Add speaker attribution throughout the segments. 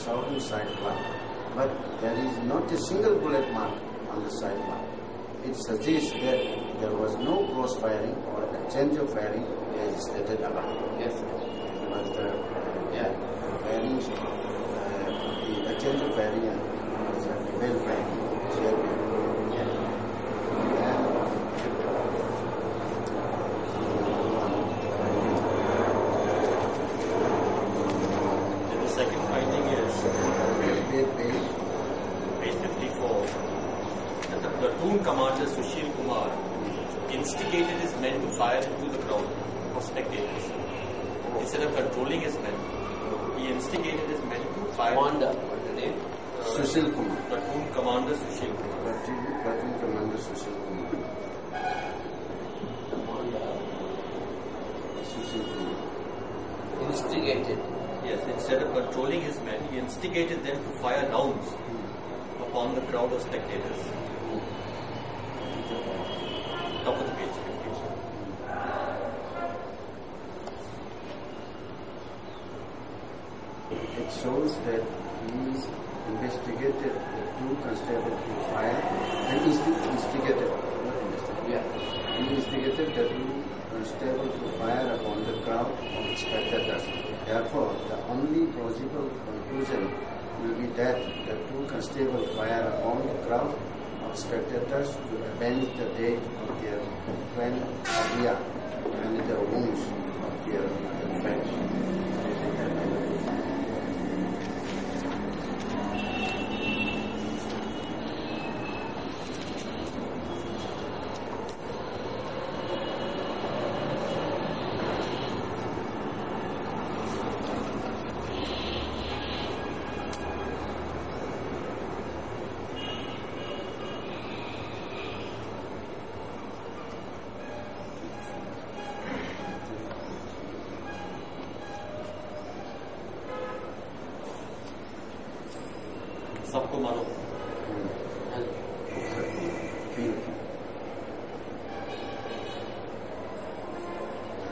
Speaker 1: southern side flank, but there is not a single bullet mark on the side flank. It suggests that there was no cross firing or exchange of firing as stated above.
Speaker 2: Yes.
Speaker 1: It was the firing, the exchange of firing was a well planned.
Speaker 3: Commander Sushil Kumar instigated his men to fire into the crowd of spectators. Instead of controlling his men, he instigated his men to fire.
Speaker 2: Commander, what's the name?
Speaker 1: Sushil Kumar.
Speaker 3: Platoon Commander Sushil Kumar.
Speaker 1: Platoon Commander Sushil Kumar.
Speaker 2: Commander
Speaker 1: Sushil Kumar.
Speaker 2: Instigated.
Speaker 3: Yes, instead of controlling his men, he instigated them to fire rounds upon the crowd of spectators. Top of the page.
Speaker 1: It shows that he investigated the two constables who fired and instigated, not investigated.
Speaker 2: Yeah.
Speaker 1: He instigated the two constables to fire upon the crowd of spectators. Therefore, the only plausible conclusion will be that the two constables fired upon the crowd of spectators to avenge the death of their friend Abia and the wounds of their friend.
Speaker 3: सबको मारो.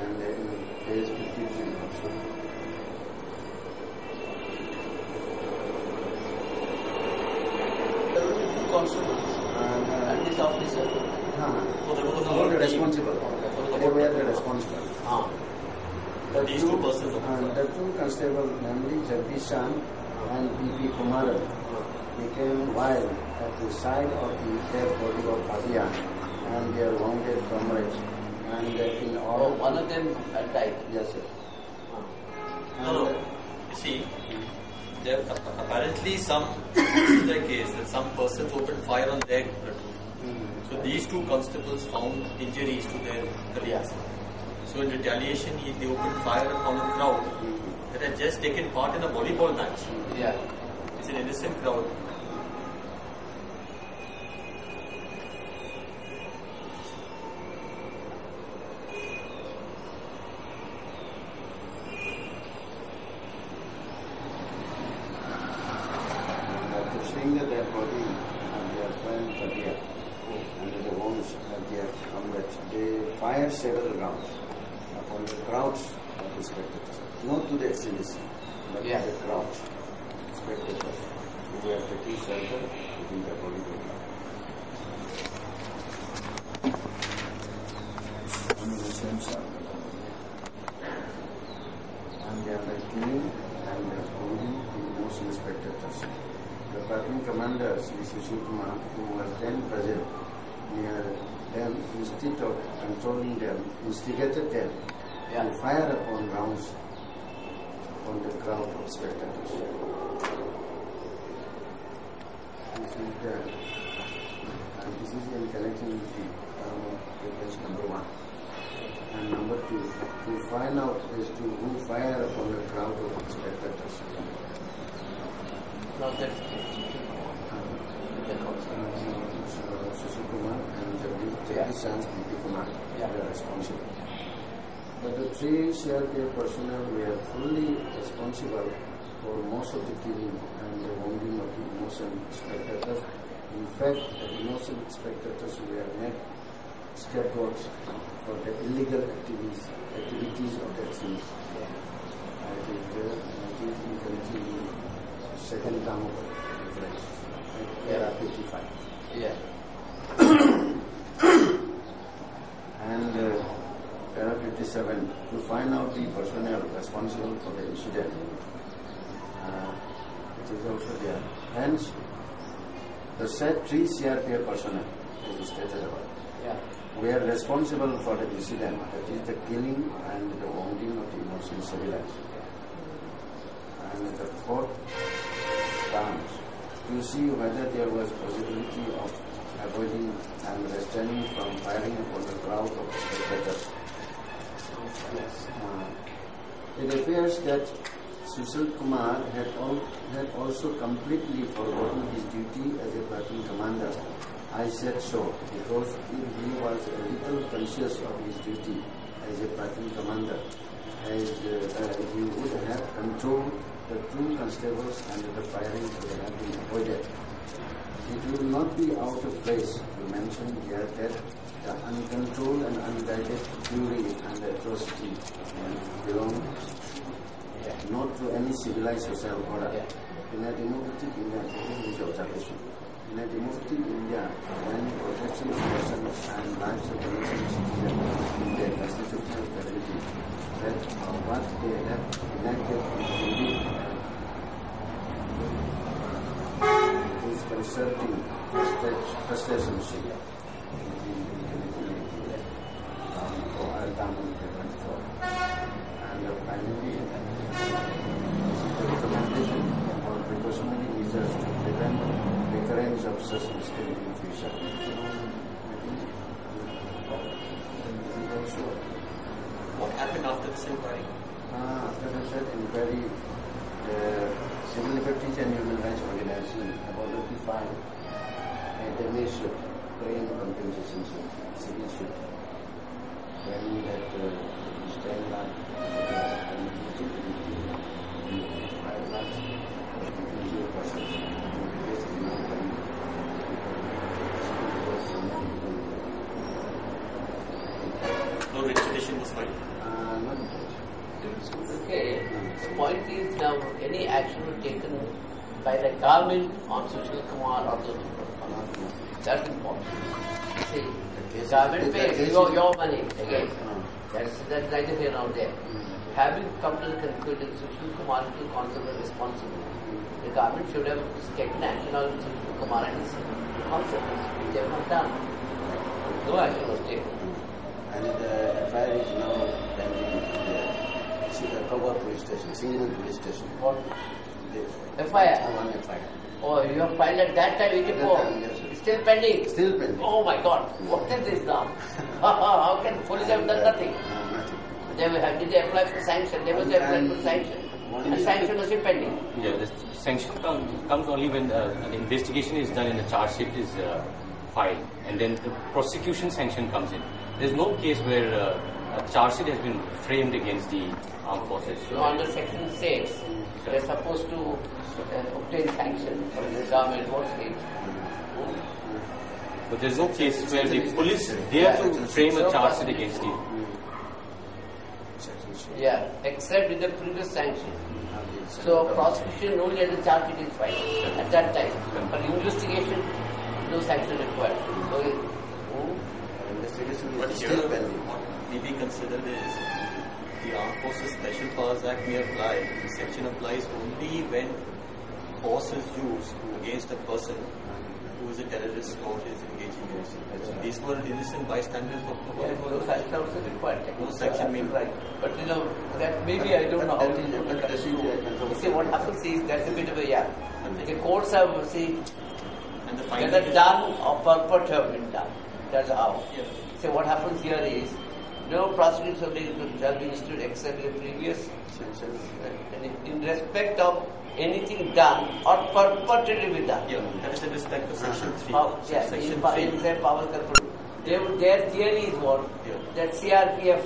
Speaker 1: And then page 53 also.
Speaker 2: Constables and this officer.
Speaker 1: The responsible. They were the responsible.
Speaker 3: These two persons.
Speaker 1: The two constables, namely Jagdish Chan and P.P. Kumaran, became wild at the sight of the dead body of Abia and their wounded comrades. And in all,
Speaker 2: One of them had died.
Speaker 1: yes, sir.
Speaker 3: No. You see, there apparently some this is the case that some persons opened fire on their platoon. So these two constables found injuries to their colleagues. So in retaliation, they opened fire upon a crowd that had just taken part in a volleyball match.
Speaker 2: Yeah.
Speaker 3: It's an innocent crowd.
Speaker 1: After seeing the dead body and their friend Abia and the wounds of their comrades, they fired several rounds upon the crowds of the spectators. Not to the exhibition, but to the crowd spectators who were taking shelter within the volleyball ground. And they are like killing and wounding the emotional spectators. The platoon commander, Sri Sushil Kumar, who was then present near them, instead of controlling them, instigated them to fire upon rounds upon the crowd of spectators. This is in connection with the page number 1. And number 2, to find out as to who fired upon the crowd of spectators.
Speaker 2: Not that.
Speaker 1: Sushil Kumar and Jagdish Chan P.P. Kumar were responsible. But the three CRPF personnel were fully responsible for most of the killing and the wounding of the innocent spectators. In fact, the innocent spectators were made scapegoats for the illegal activities of the scenes. I think in connection with second term of reference. Para 55.
Speaker 2: Yeah.
Speaker 1: And para 57, to find out the personnel responsible for the incident, it is also there. Hence, the said 3 CRPF personnel, as stated above,
Speaker 2: Yeah.
Speaker 1: were responsible for the incident, that is the killing and the wounding of the innocent civilians. And the fourth terms, to see whether there was possibility of avoiding and restraining from firing upon the crowd of spectators. It appears that Sushil Kumar had also completely forgotten his duty as a platoon commander. I said so because if he was a little conscious of his duty as a platoon commander, as he would have controlled the 2 constables and the firing would have been avoided. It will not be out of place to mention here that the uncontrolled and unguided fury and atrocity belong not to any civilized social order. In a democratic India, this is observation. In a democratic India, when protection of persons and lives of innocent citizens is their constitutional priority, that what they have enacted is indeed concerting frustrations and finally the recommendation for precautionary measures to prevent recurrence of such incident in future.
Speaker 3: What happened after this inquiry?
Speaker 1: After the said inquiry, Civil Liberties and Human Rights Organization about notified a damage claim compensation civil suit. When that stand up 5 lakhs
Speaker 3: No retribution was filed.
Speaker 2: Okay. The point is now any action was taken by the government on Socio-Legal or those people. That's important. See, the government pays your money again. That's neither here nor there. Having come to the conclusion Socio-Legal Community Council is responsible, the government should have taken action on Socio-Legal Community's concepts, which they have not done. No action was taken.
Speaker 1: And the FIR is now pending the Cover police station, Single police station.
Speaker 2: What?
Speaker 1: FIR? One FIR.
Speaker 2: Oh, you have filed at that time, 84?
Speaker 1: Yes,
Speaker 2: Still pending?
Speaker 1: Still pending.
Speaker 2: Oh my God, what is this now? How can police have done nothing?
Speaker 1: Nothing.
Speaker 2: Did they apply for sanction? They must apply for sanction. And sanction was still pending.
Speaker 4: Yeah, the sanction comes only when an investigation is done and the charge sheet is filed, and then the prosecution sanction comes in. There's no case where a charge sheet has been framed against the armed forces.
Speaker 2: So under section 6, they're supposed to obtain sanction from the government or state.
Speaker 4: But there's no case where the police dare to frame a charge sheet against you.
Speaker 2: Yeah, except in the previous sanction. So prosecution only at the charge sheet is filed at that time. For investigation, no sanction required. So,
Speaker 3: But here, what may be considered is the Armed Forces Special Powers Act may apply. The section applies only when force is used against a person who is a terrorist or is engaging in it. These were innocent bystanders for
Speaker 2: no sanction also required.
Speaker 3: No sanction may be
Speaker 2: right. But that maybe I don't know how to look at that. See, what happens is that's a bit of a The courts have,
Speaker 3: and the
Speaker 2: whether done or purport have been done. That's how.
Speaker 3: Yeah.
Speaker 2: So what happens here is, no prosecutions have been issued except the previous in respect of anything done or purported to be done.
Speaker 3: Yeah, that is in respect of section 3.
Speaker 2: Section 3.
Speaker 3: Section 3.
Speaker 2: Their theory is what?
Speaker 3: Yeah.
Speaker 2: That CRPF,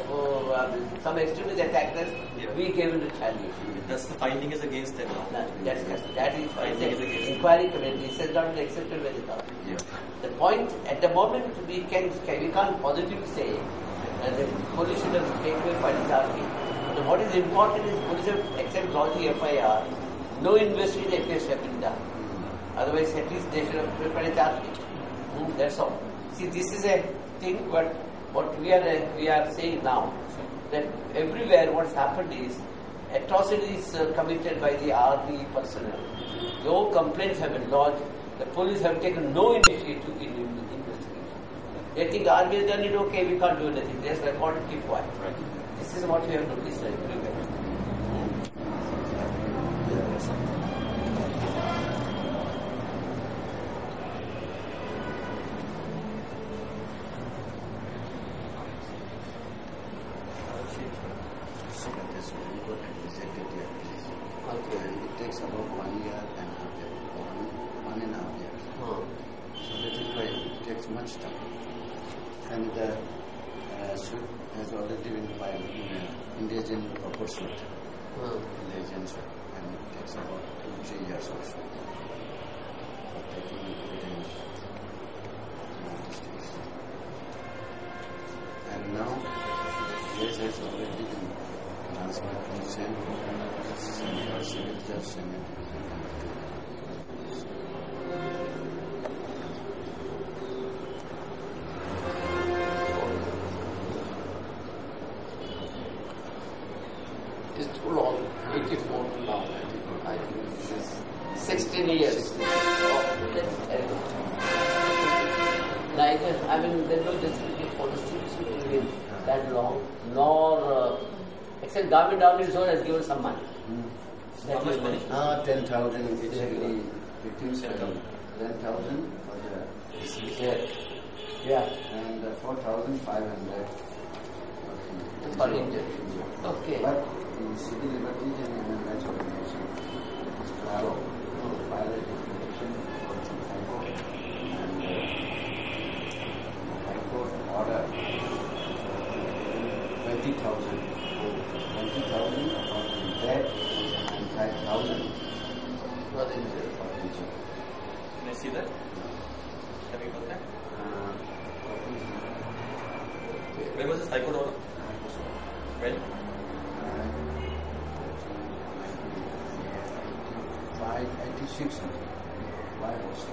Speaker 2: some extremist attacked us, we gave in retaliation.
Speaker 3: That's the finding is against them now.
Speaker 2: That is
Speaker 3: Finding is against them.
Speaker 2: inquiry committee. It has not been accepted by the government.
Speaker 3: Yeah.
Speaker 2: The point at the moment we can't positively say that the police should have taken away fighting charge. But what is important is police have accepted all the FIR. no investigation have been done. Otherwise, at least they should have prepared a charge sheet. That's all. See, this is a thing, but what we are saying now, that everywhere what's happened is atrocities committed by the army personnel. No complaints have been lodged. The police have taken no initiative in investigation. They think army has done it, okay, we can't do anything. They just record and keep quiet.
Speaker 4: Right.
Speaker 2: This is what we have noticed everywhere.
Speaker 1: Okay. It takes about 1 year and a half year, 1.5 years. So that is why it takes much time. And the suit has already been filed in indigent proportion. Indigent suit. And it takes about 2-3 years also for taking evidence in all these things. And now, this has already been transferred from same civil judge, same division number
Speaker 2: 2. It's too long. 84 now. I think this is 16 years. Oh, that's terrible. Neither, I mean, there's no justification for the students to live that long, nor except government on its own has given some money.
Speaker 3: How much money?
Speaker 1: 10,000 exactly. Victims 10,000 for the deceased.
Speaker 2: Yeah.
Speaker 1: And 4,500
Speaker 2: For injury. Okay.
Speaker 1: But in civil liberties and human rights organization, it's allowed to file a declaration for the High Court. And High Court order 20,000 for death and 5,000
Speaker 2: For the injury.
Speaker 1: for injury.
Speaker 3: Can I see that? Have you got that? When was this High Court order? When?
Speaker 1: 586. 5 or 6.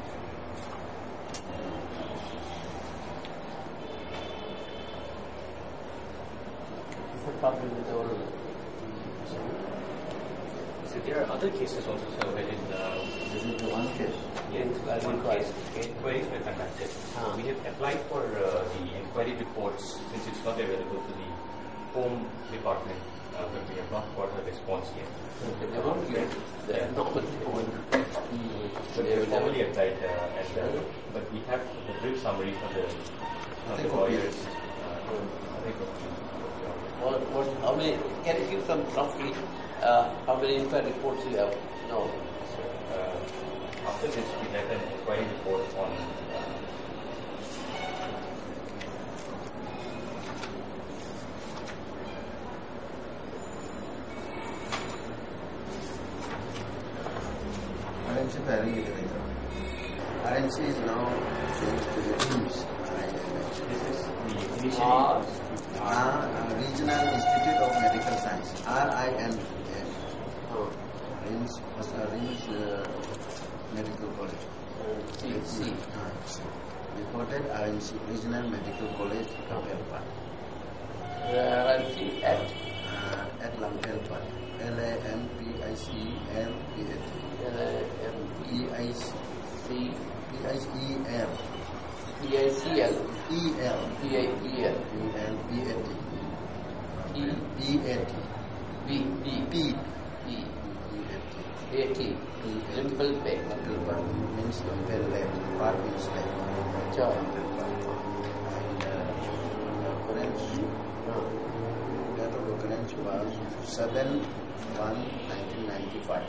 Speaker 2: It's a problem with the old.
Speaker 4: So there are other cases also, sir, wherein
Speaker 1: This is the one case.
Speaker 4: one case inquiries were conducted. We have applied for the inquiry reports since it's not available to the Home Department, but we have not got a response yet.
Speaker 2: They won't give it. They are not.
Speaker 4: So we have formally applied, but we have the brief summary from the lawyers.
Speaker 2: How many? Can you give some roughly? How many inquiry reports you have? No.
Speaker 4: So, after this, we have an inquiry report on
Speaker 1: RNC is now changed to the teams.
Speaker 4: this is the initial
Speaker 1: Regional Institute of Medical Science, RIMS. RIMS Medical College.
Speaker 2: C.
Speaker 1: Reported RMC, Regional Medical College, Lampelpat.
Speaker 2: RNC
Speaker 1: At Lampelpat. LAMPICEL
Speaker 2: Simple pay.
Speaker 1: Means Lampel left, part means left.
Speaker 2: Sure.
Speaker 1: And that occurrence was 7/1/1995.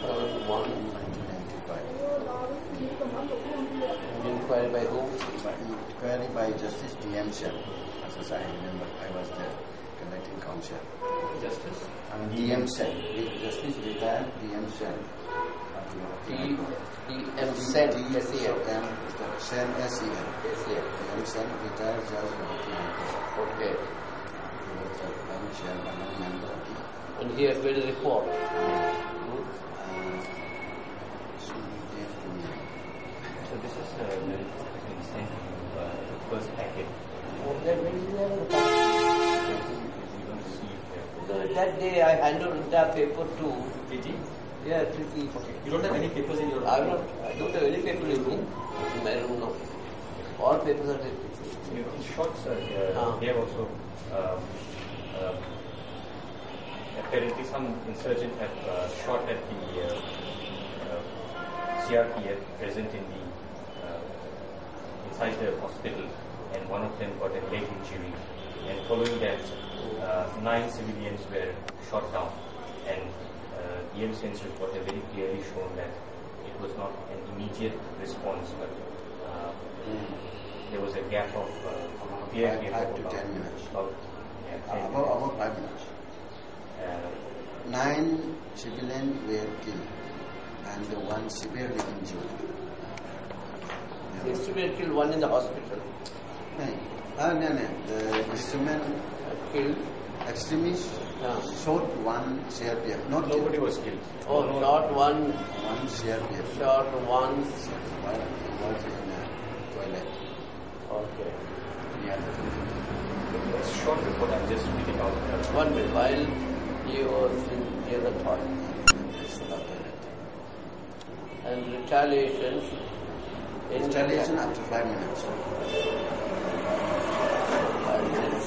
Speaker 1: 1995.
Speaker 2: Inquiry by whom?
Speaker 1: Inquiry by Justice D.M. Sen. As I remember, I was there conducting counsel.
Speaker 2: Justice.
Speaker 1: D.M. Sen. Justice retired D.M. Sen.
Speaker 2: D.M. Sen. S.E.N.
Speaker 1: Sen. S.E.N. D.M. Sen retired judge of the High Court.
Speaker 2: Okay.
Speaker 1: He was the chairman and member of the
Speaker 2: And he has made a report.
Speaker 4: So this is the sent to the first packet.
Speaker 2: That day I handed the paper to
Speaker 3: Preeti?
Speaker 2: Yeah, Preeti.
Speaker 3: Okay. You don't have any papers in your
Speaker 2: I don't have any paper in room. In my room now. All papers are there.
Speaker 4: In short, sir, here also apparently some insurgents have shot at the CRPF present in the inside the hospital, and one of them got a leg injury. And following that, 9 civilians were shot down, and the evidence report have very clearly shown that it was not an immediate response, but there was a gap of
Speaker 1: 5 to 10 minutes.
Speaker 4: About
Speaker 1: 5 minutes. 9 civilians were killed and 1 severely injured.
Speaker 2: The instrument killed 1 in the hospital.
Speaker 1: No. The instrument
Speaker 2: Killed?
Speaker 1: extremists shot 1 CRPF.
Speaker 4: nobody was killed.
Speaker 2: Oh, shot 1.
Speaker 1: 1 CRPF.
Speaker 2: Shot 1.
Speaker 1: While he was in a toilet.
Speaker 2: Okay.
Speaker 4: It's short report, I'm just reading out.
Speaker 2: 1 minute. While he was near the toilet. And retaliation.
Speaker 1: Installation after 5 minutes.
Speaker 2: 5 minutes.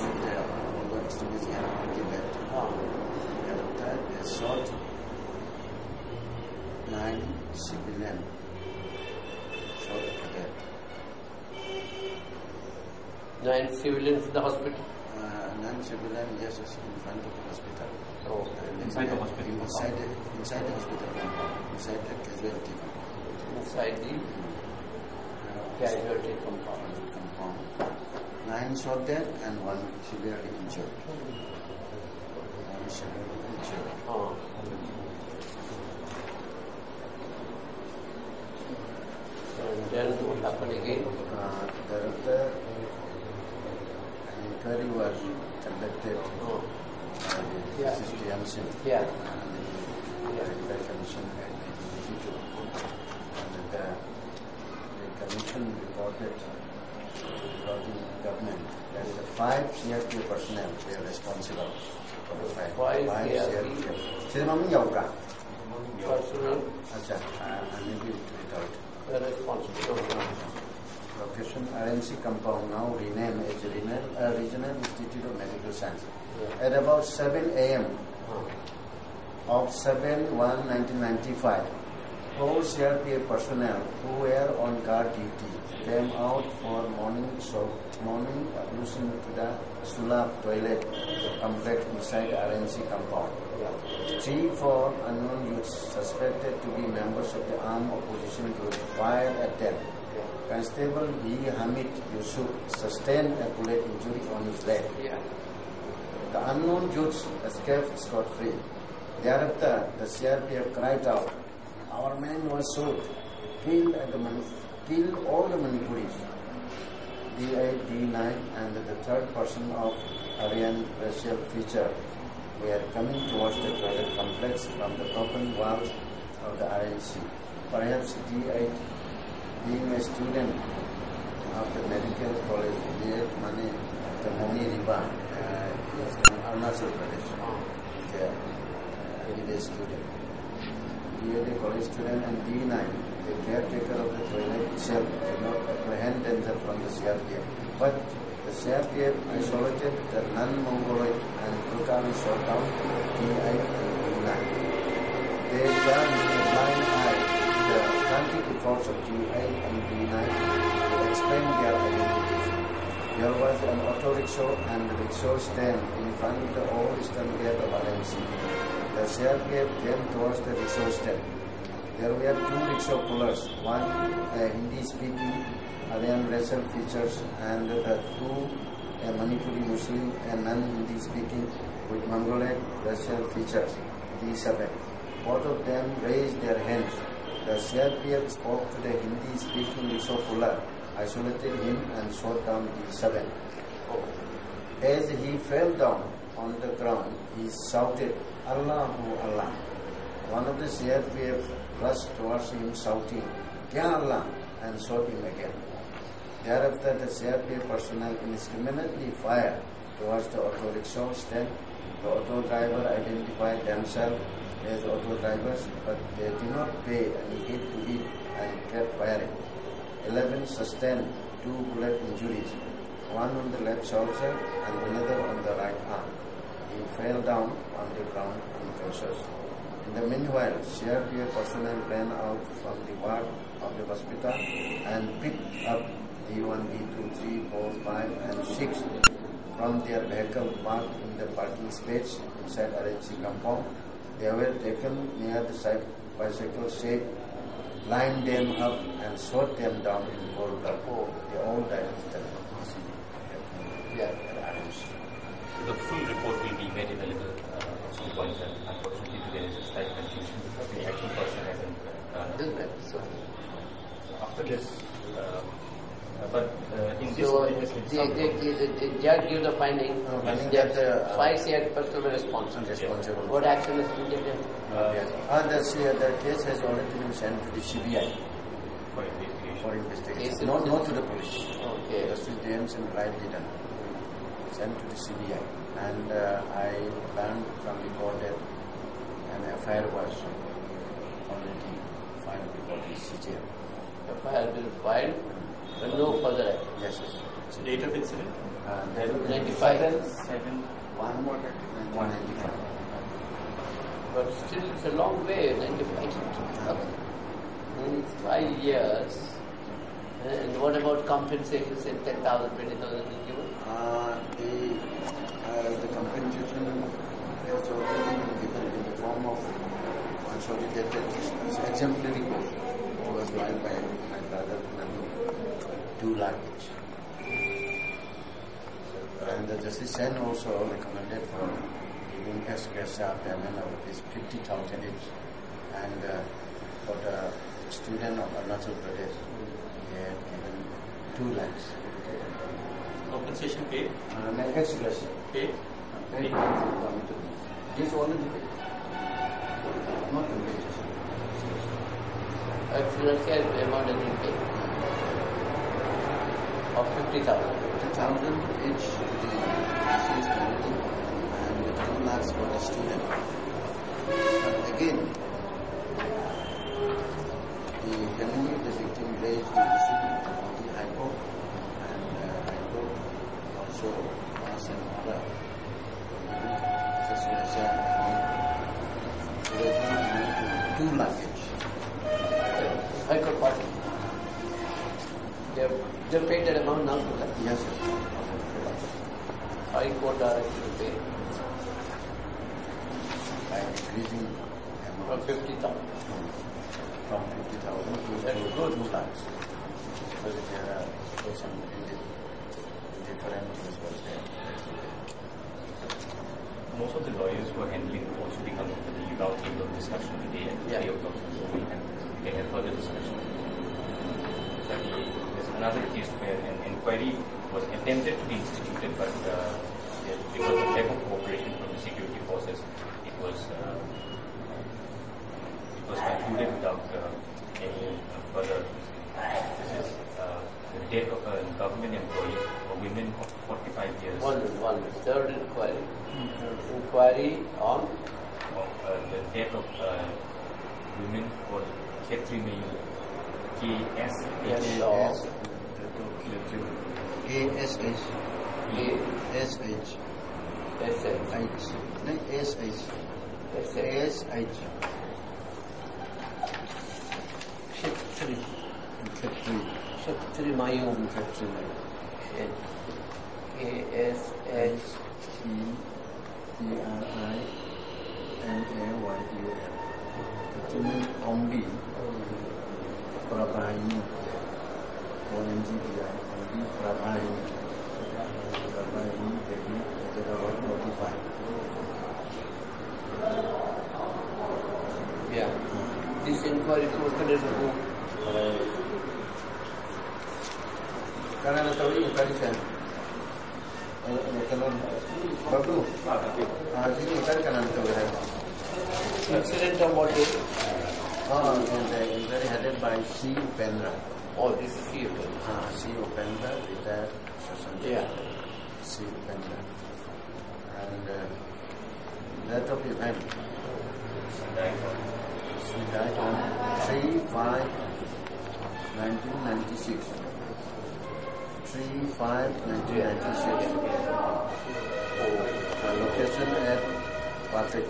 Speaker 1: Although extremists have already left. After they shot 9 civilians. Shot to death.
Speaker 2: 9 civilians in the hospital.
Speaker 1: 9 civilians, yes, in front of the hospital.
Speaker 2: Oh.
Speaker 4: Inside the hospital.
Speaker 1: Inside the hospital compound. Inside the casualty compound.
Speaker 2: Inside the casualty compound.
Speaker 1: 9 shot dead and 1 severely injured.
Speaker 2: Oh. And then what happened again?
Speaker 1: Thereafter, an inquiry was conducted
Speaker 2: Oh.
Speaker 1: by the CSTMC.
Speaker 2: Yeah.
Speaker 1: And the commission at 1982. And the commission reported to the government that the 5 CRP personnel were responsible for the fact.
Speaker 2: 5
Speaker 1: CRP.
Speaker 2: Personnel
Speaker 1: Acha, I need to read it out.
Speaker 2: were responsible.
Speaker 1: Location RNC compound, now renamed as Regional Institute of Medical Science.
Speaker 2: Yeah.
Speaker 1: At about 7 a.m. of 7/1/1995, all CRPF personnel who were on guard duty came out for morning ablution to the Sulab toilet complex inside RNC compound. 3 4 unknown youths suspected to be members of the armed opposition group fired at them. Constable B. Hamid Yusuf sustained a bullet injury on his leg.
Speaker 2: Yeah.
Speaker 1: The unknown youths escaped scot-free. Thereafter, the CRPF cried out, "Our man was shot. Kill all the Manipuris." D8, D9 and the third person of Aryan racial feature were coming towards the toilet complex from the broken walls of the RNC. Perhaps D8, being a student of the medical college, D8 Mane, the Moni Riba, Arunachal Pradesh, a student. D8 a college student and D9, the caretaker of the toilet itself, did not apprehend danger from the CRPF. But the CRPF isolated the non-Mongoloid and brutally shot down D8 and D9. They turned a blind eye to the frantic efforts of D8 and D9 to explain their identities. There was an auto rickshaw and the rickshaw stand in front of the old eastern gate of RNC. The CRPF came towards the rickshaw stand. There were 2 rickshaw pullers, one a Hindi-speaking Aryan racial features and the 2 a Manipuri Muslim and non-Hindi-speaking with Mongolic racial features, D7. Both of them raised their hands. The CRPF spoke to the Hindi-speaking rickshaw puller, isolated him and shot down D7. As he fell down on the ground, he shouted, Allahu Allah. One of the CRPF rushed towards him shouting, Kya Allah? And shot him again. Thereafter, the CRPF personnel indiscriminately fired towards the auto rickshaw stand. The auto driver identified themselves as auto drivers, but they did not pay any heed to it and kept firing. 11 sustained 2 bullet injuries, one on the left shoulder and another on the right arm. He fell down on the ground unconscious. In the meanwhile, CRPF personnel ran out from the ward of the hospital and picked up D1, D2, 3, 4, 5 and 6 from their vehicle parked in the parking space inside RHC compound. They were taken near the bicycle shed, lined them up and shot them down in cold blood. They all died
Speaker 2: Yeah.
Speaker 4: The full report will be made available at some point. Unfortunately, there is a slight confusion because the actual person hasn't.
Speaker 2: So
Speaker 4: After this, but in this,
Speaker 2: So the judge gives the finding that 5 CRPF personnel were responsible. What action has been taken?
Speaker 1: The case has already been sent to the CBI for investigation. Not to the police.
Speaker 2: Okay.
Speaker 1: Justice James and rightly done. Sent to the CBI. And I learned from the court that an FIR was already filed before the CJM.
Speaker 2: FIR has been filed, but no further action.
Speaker 1: Yes, yes.
Speaker 3: So date of incident?
Speaker 2: 95.
Speaker 1: 195.
Speaker 2: But still it's a long way, 95. 5 years. And what about compensation, say 10,000, 20,000 is given?
Speaker 1: The compensation has already been given in the form of consolidated exemplary court. It was filed by my brother, 2 lakh each. And the Justice Sen also recommended for giving SKSR payment of this 50,000 each. And for the student of Arunachal Pradesh, they had given 2 lakhs.
Speaker 3: Compensation paid?
Speaker 1: Express.
Speaker 3: Paid?
Speaker 1: This already paid. Not compensation.
Speaker 2: Actually, the amount has been paid. Of 50,000.
Speaker 1: 50,000 each to the deceased family and 2 lakhs for the student. But again, the family of the victim raised the issue on the High Court, and High Court also passed an order just as to 2 lakh each.
Speaker 2: High Court party. They paid that amount now to them.
Speaker 1: Yes, yes.
Speaker 2: High Court directed to pay
Speaker 1: By increasing the
Speaker 2: from
Speaker 1: amount
Speaker 2: 50,000.
Speaker 1: from 50,000 to 2 lakhs. So there are some different things was there.
Speaker 4: most of the lawyers who are handling also become the roundtable discussion today at 3 o'clock. So we can have further discussion. There's another case where an inquiry was attempted to be instituted, but because of lack of cooperation from the security forces, it was concluded without any further. This is the death of a government employee, a woman of 45 years.
Speaker 2: One. Third inquiry. Inquiry on
Speaker 4: the death of women called Khetri Mayu.
Speaker 1: ASH.
Speaker 2: Khetri Mayum.
Speaker 1: Bombay, Prabhayini, ONGBI, Prabhayini, Devi, they are all notified.
Speaker 2: Yeah. This inquiry was conducted who?
Speaker 1: Karena tahu ini tadi kan, kalau bagus, sini kan kanan tahu
Speaker 2: incident of what day?
Speaker 1: And the inquiry headed by C. Upendra.
Speaker 2: Oh, this is here.
Speaker 1: C. Upendra, retired Social.
Speaker 2: Yeah.
Speaker 1: C. Upendra. And that of event. She died on 3/5/1996. 3/5/1996. Location at Patrick.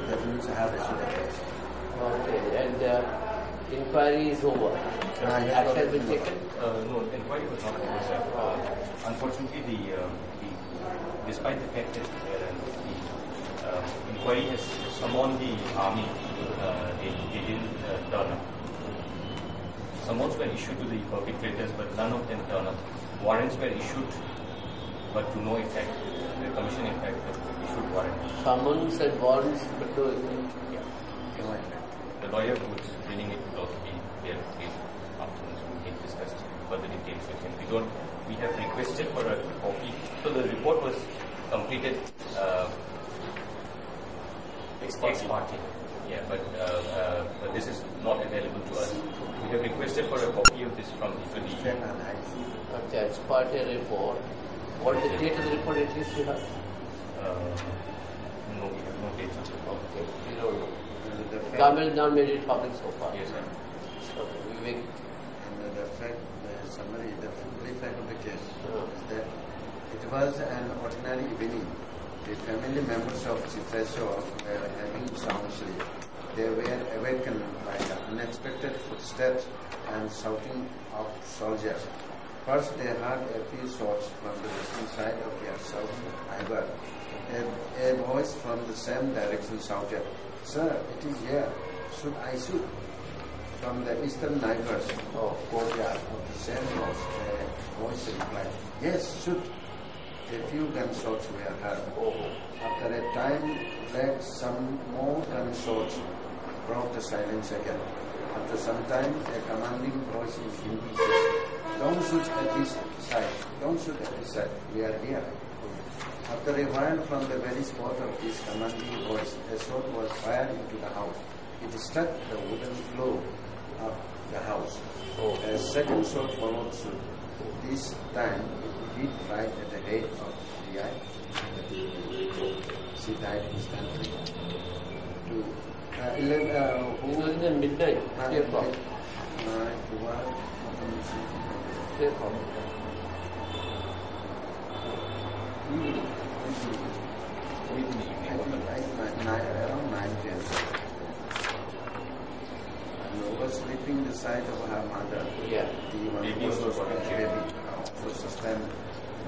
Speaker 1: That means I have residence.
Speaker 2: Okay, and inquiry is over. Action has been taken?
Speaker 4: No, inquiry was not over, sir. Unfortunately, despite the fact that the inquiry has summoned the army, they didn't turn up. Summons were issued to the perpetrators, but none of them turned up. Warrants were issued, but to no effect. The commission, in fact, issued warrants.
Speaker 2: Summons and warrants, but no effect.
Speaker 4: Yeah. The lawyer who is reading it will also be there afterwards. We can discuss further details with him. We have requested for a copy. So the report was completed ex parte. Yeah, but this is not available to us. We have requested for a copy of this from the
Speaker 2: Okay, ex parte report. What is the date of the report at least you have?
Speaker 4: No, we have no date of the report.
Speaker 2: Okay, you don't know. The government has not made it public so far.
Speaker 4: Yes, sir.
Speaker 2: Okay, we make
Speaker 1: And the fact, the summary, the brief fact of the case is that it was an ordinary evening. The family members of Chitrasho were having sound sleep. They were awakened by the unexpected footsteps and shouting of soldiers. First, they heard a few shots from the western side of their southern highway. A voice from the same direction shouted, "Sir, it is here. Should I shoot?" From the eastern neighbors courtyard of the same house, a voice replied, "Yes, shoot." A few gunshots were heard. After a time, some more gunshots broke the silence again. After some time, a commanding voice in Hindi said, "Don't shoot at this side. Don't shoot at this side. We are here." After a while, from the very spot of this commanding voice, a shot was fired into the house. It struck the wooden floor of the house. A second shot followed suit. This time, it hit right at the head of the eye. She died instantly.
Speaker 2: it was in the midnight. 3 o'clock. 3 o'clock.
Speaker 1: Around 9 and oversleeping the sight of her mother.
Speaker 2: Yeah.
Speaker 1: The baby also sustained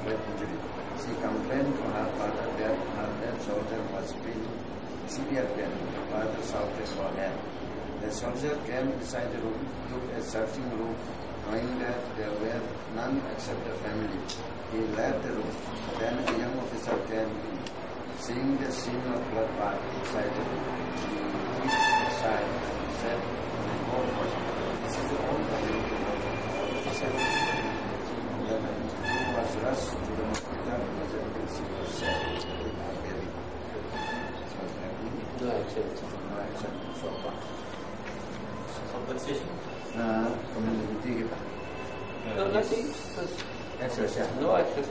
Speaker 1: great injury. She complained to her father that her dead soldier was feeling severe pain. The father shouted for help. The soldier came inside the room, took a searching room, knowing that there were none except the family. He left the room. Then a young officer came in. Seeing the scene of bloodbath inside the room, he reached aside and said, "This is the old community officer." Then he was rushed to the hospital because she was sad with her baby.
Speaker 2: No action.
Speaker 1: No action so far.
Speaker 3: Compensation?
Speaker 1: Community
Speaker 2: No, nothing.
Speaker 1: exercise.
Speaker 2: No action.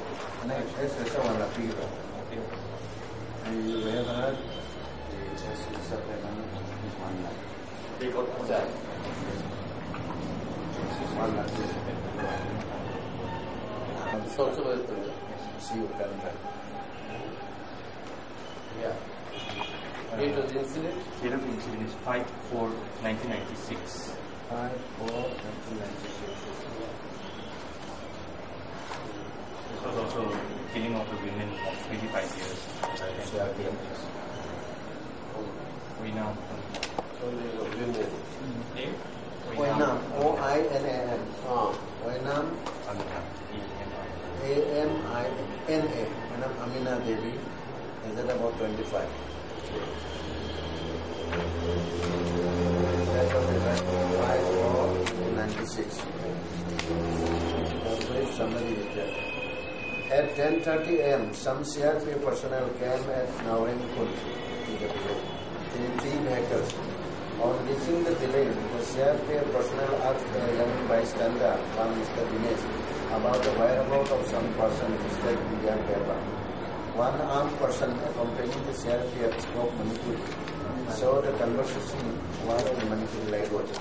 Speaker 1: Exercise one appeal. And you have heard the supplement is 1 lakh.
Speaker 3: They got
Speaker 2: That.
Speaker 1: 1 lakh.
Speaker 2: It's also well put.
Speaker 1: See you can
Speaker 2: Yeah. Date of the incident?
Speaker 4: Date of the incident is 5/4/1996.
Speaker 1: 5/4/1996.
Speaker 4: This was also killing of the women of 25 years. We now
Speaker 2: Only the women.
Speaker 3: name?
Speaker 1: Oinam, O-I-N-A-M. Oinam,
Speaker 4: Amina.
Speaker 1: A-M-I-N-A. Oinam Amina Devi. Is that about 25? That was the 5/4/96. Somebody is there. At 10:30 a.m., some CRP personnel came at Naurengpur to the village. They in 3 vehicles. On reaching the building, the CRPF personnel asked a young bystander, one Mr. Dinesh, about the whereabouts of some person listed in their paper. One armed person accompanying the CRPF spoke Manipuri, so the conversation was in Manipuri language.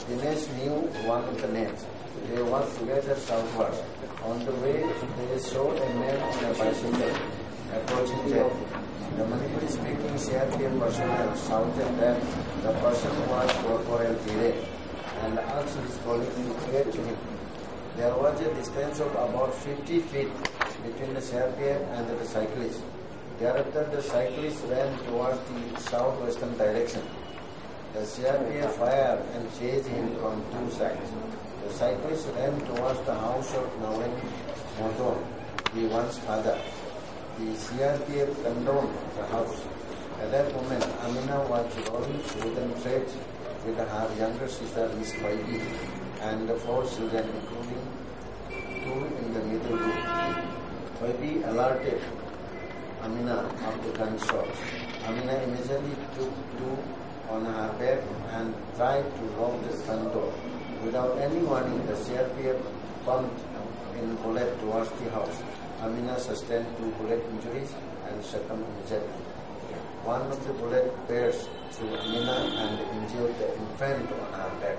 Speaker 1: Dinesh knew one of the names. They walked together southwards. On the way, they saw a man on a bicycle approaching them. The Manipuri-speaking CRPF personnel shouted that the person was Corporal Pire and asked his colleague to get to him. There was a distance of about 50 feet between the CRPF and the cyclist. Thereafter, the cyclist ran towards the southwestern direction. The CRPF fired and chased him from 2 sides. The cyclist ran towards the house of Nawen Modon, the one's father. The CRPF condoned the house. At that moment, Amina was rolling wooden threads with her younger sister, Miss Baby, and the 4 children, including 2 in the middle room. Baby alerted Amina of the gunshots. Amina immediately took 2 on her back and tried to lock the front door. Without any warning, the CRPF pumped in bullet towards the house. Amina sustained 2 bullet injuries and succumbed immediately. One of the bullet pierced through Amina and injured the infant on her back.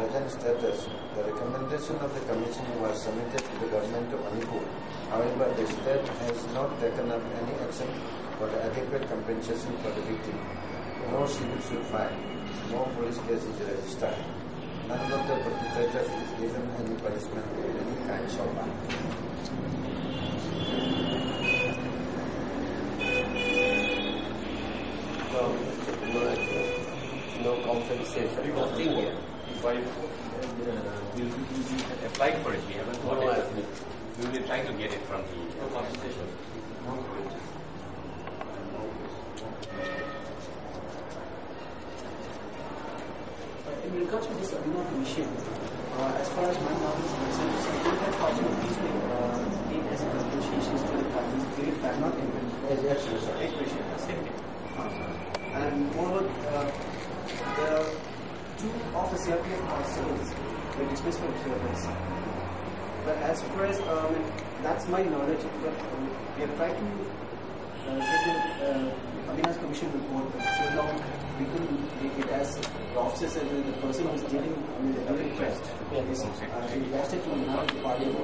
Speaker 1: Present status. The recommendation of the Commission was submitted to the Government of Manipur. However, the state has not taken up any action for the adequate compensation for the victim. No civil suit filed. No police case is registered. None of the perpetrators is given any punishment of any kind so far.
Speaker 2: No compensation. Nothing here.
Speaker 4: We applied for it. We haven't got it. We will be trying to get it from the compensation.
Speaker 5: In regards to this Abhinav Commission, as far as my knowledge is concerned, 75,000 rupees were paid as a compensation to the families. Very fair, not compensation. And moreover, the 2 of the CRPF constables were dismissed from service. But as far as that's my knowledge, but we have tried to get the Abhinav's Commission report, but so long we couldn't take it as the officers and the person who was dealing with the request. They lost it to another department,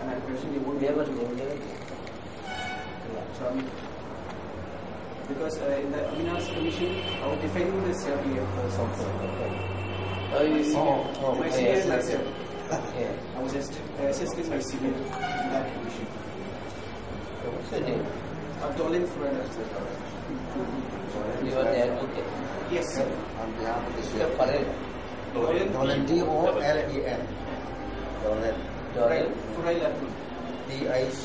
Speaker 5: and I personally won't be able to go there. So, because in the Abhinav's Commission, I was defending the CRPF software. My senior and myself. I was assisting my senior in that commission.
Speaker 2: What's your name?
Speaker 5: Dolin Fred.
Speaker 2: You are the advocate.
Speaker 5: Yes, sir.
Speaker 1: On behalf of the
Speaker 2: You're
Speaker 1: CRPF. Dolan, D-O-L-E-N. Dolan.
Speaker 5: Furail.
Speaker 1: D-I-C.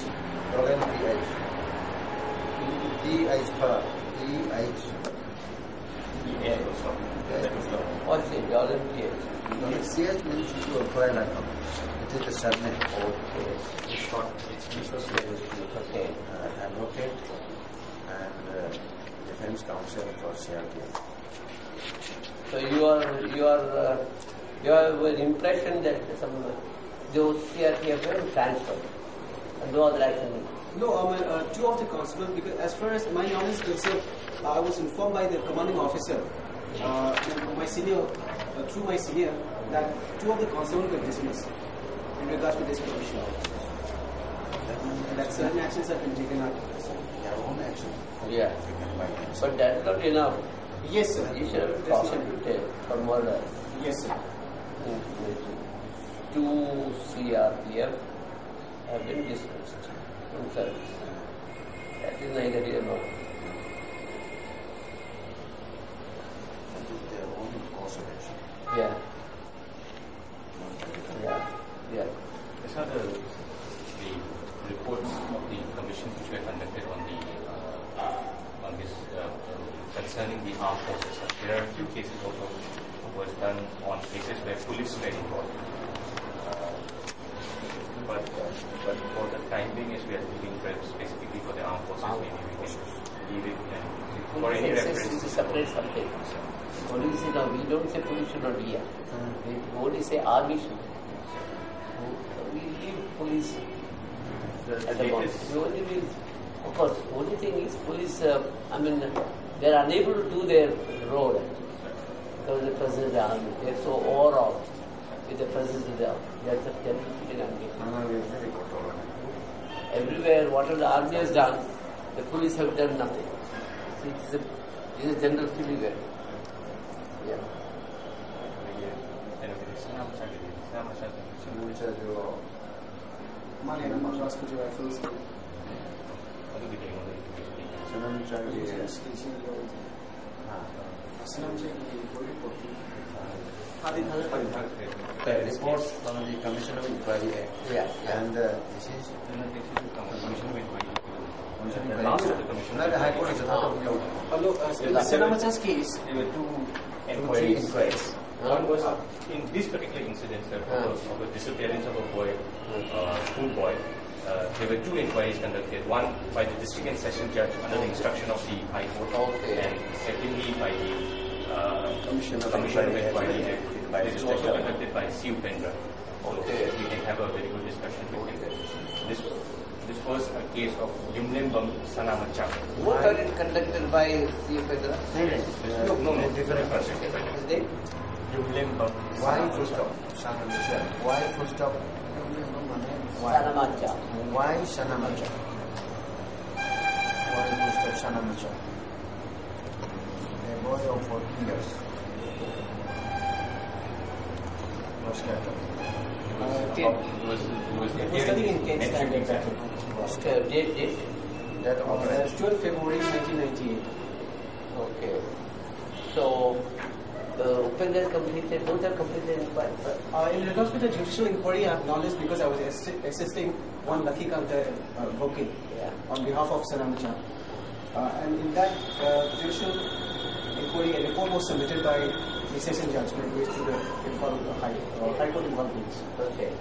Speaker 1: Dolan, D-I-C. D-I-C. D-I-C.
Speaker 2: What's it? Dolan PH.
Speaker 1: CS means to acquire an account. It is the surname.
Speaker 2: Okay.
Speaker 1: Short.
Speaker 2: Okay.
Speaker 1: Advocate and defense counsel for CRPF.
Speaker 2: So you have an impression that those CRPF were transferred and no other action.
Speaker 5: No, 2 of the constables, because as far as my knowledge is concerned, I was informed by the commanding officer, my senior, through my senior, that 2 of the constables were dismissed in regards to this commission. And that certain actions have been taken up.
Speaker 1: Their own action.
Speaker 2: Yeah.
Speaker 1: Taken by them.
Speaker 2: But that's not enough.
Speaker 5: Yes, sir.
Speaker 2: You should have been prosecuted for murder.
Speaker 5: Yes, sir.
Speaker 2: 2 CRPF have been dismissed from service. That is neither here nor there.
Speaker 1: That is their own course of action.
Speaker 2: Yeah. Yeah.
Speaker 4: These are the reports of the commissions which were conducted on this concerning the armed forces. There are a few cases also was done on cases where police were involved. but for the time being, as we are dealing with specifically for the armed forces, maybe we can leave it and for any reference.
Speaker 2: To separate something. Police, we don't say police should not be here. We only say army should. We leave police at the moment. Of course, only thing is police, they are unable to do their role because of the presence of the army. They are so overall with the presence of the army. That's the feeling I'm getting. Everywhere, whatever the army has done, the police have done nothing. It's a general feeling there. Yeah.
Speaker 1: The reports from the Commission of Inquiry Act.
Speaker 2: Yeah.
Speaker 1: And this is
Speaker 4: Commission of Inquiry.
Speaker 1: last of the Commission. The High Court is about
Speaker 5: in the Senamacha's case,
Speaker 4: There were two
Speaker 1: three
Speaker 4: inquiries.
Speaker 1: inquiries.
Speaker 4: One was in this particular incident of the disappearance of a boy, school boy. There were two inquiries conducted. One by the district and session judge under the instruction of the High Court, and secondly by the Commission of Inquiry. This is also conducted by C. Upendra. So we can have a very good discussion with him. This was a case of Yumlembam Sanamacha.
Speaker 2: What are it conducted by C. Upendra?
Speaker 4: No, different person.
Speaker 2: His name?
Speaker 4: Yumlembam.
Speaker 1: Why full stop? Sanamacha. Why full stop?
Speaker 2: Sanamacha.
Speaker 1: Why Sanamacha? Why full stop Sanamacha? A boy of 14 years. Was captured.
Speaker 5: Was studying in Kent Standard.
Speaker 2: Date?
Speaker 1: That offense.
Speaker 5: 12 February 1998.
Speaker 2: Okay. So, Upendra completed, both are completed inquiry.
Speaker 5: In regards to the judicial inquiry, I have knowledge because I was assisting one Lucky Kanta advocate on behalf of Sanamacha. And in that judicial inquiry, a report was submitted by the session judgment based to the High Court involvement.
Speaker 2: Okay.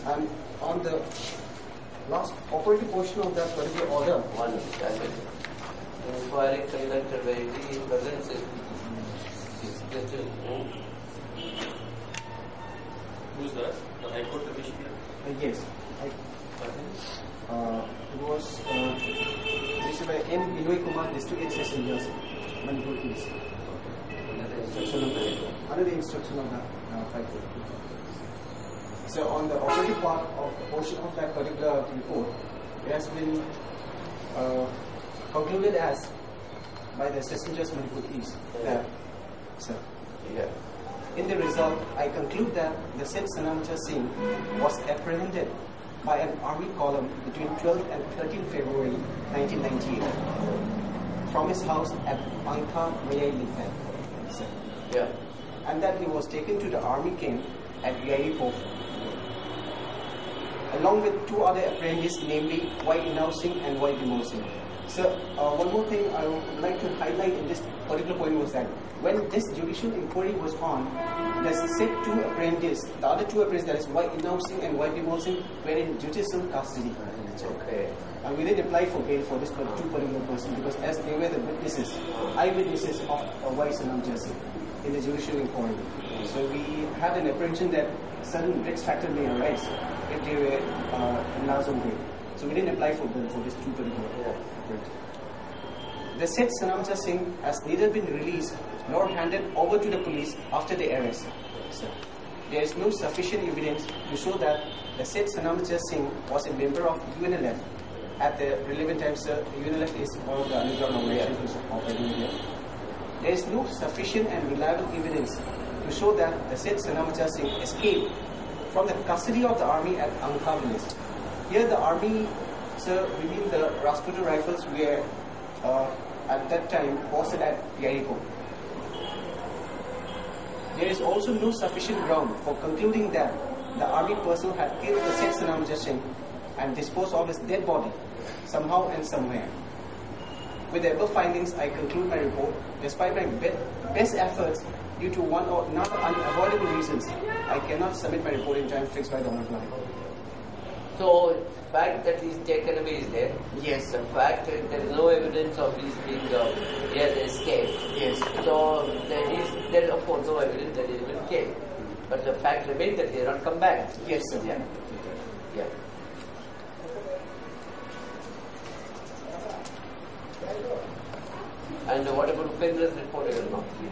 Speaker 5: And on the last operative portion of that particular order,
Speaker 2: One inquiry conducted by the presence
Speaker 3: Who's that? The High Court Commissioner?
Speaker 5: yes, it was issued by M. Binoy Kumar, District and Session Judge, Manipur East. Under the instruction of the High Court. So on the operative part of the portion of that particular report, it has been concluded as by the Session Judge Manipur East that, sir, in the result, I conclude that the said Sanamacha Singh was apprehended by an army column between 12th and 13th February 1998 from his house at Angka Mayai Lipan.
Speaker 2: Yeah.
Speaker 5: And that he was taken to the army camp at Yairipo along with two other apprehendees, namely Y. Inav Singh and Y. Dimol Singh. So, one more thing I would like to highlight in this particular point was that when this judicial inquiry was on, the said two apprehendees, the other two apprehendees, that is Y. Inav Singh and Y. Dimol Singh, were in judicial custody.
Speaker 2: Okay.
Speaker 5: And we didn't apply for bail for this two particular person because as they were the witnesses, eyewitnesses of Y. Sanamacha Singh in the judicial inquiry. So we had an apprehension that certain risk factor may arise if they were in large on bail. So we didn't apply for bail for this two particular. The said Sanamacha Singh has neither been released nor handed over to the police after the arrest. There is no sufficient evidence to show that the said Sanamacha Singh was a member of UNLF at the relevant time. Sir, UNLF is one of the underground organizations operating here. There is no sufficient and reliable evidence to show that the said Sanamacha Singh escaped from the custody of the army at Angka village. Here the army, sir, within the Rasputin rifles were at that time posted at Yairipo. There is also no sufficient ground for concluding that the army personnel had killed the said Sanamacha Singh and disposed of his dead body somehow and somewhere. With the above findings, I conclude my report. Despite my best efforts, due to one or not unavoidable reasons, I cannot submit my report in time fixed by the Honorable High Court.
Speaker 2: So, the fact that he's taken away is there.
Speaker 5: Yes.
Speaker 2: The fact that there is no evidence of his being he has escaped.
Speaker 5: Yes.
Speaker 2: So, there is of course no evidence that he will escape. But the fact remains that he has not come back.
Speaker 5: Yes, sir.
Speaker 2: Yeah. Yeah. And what about Upendra's report? It is not clear.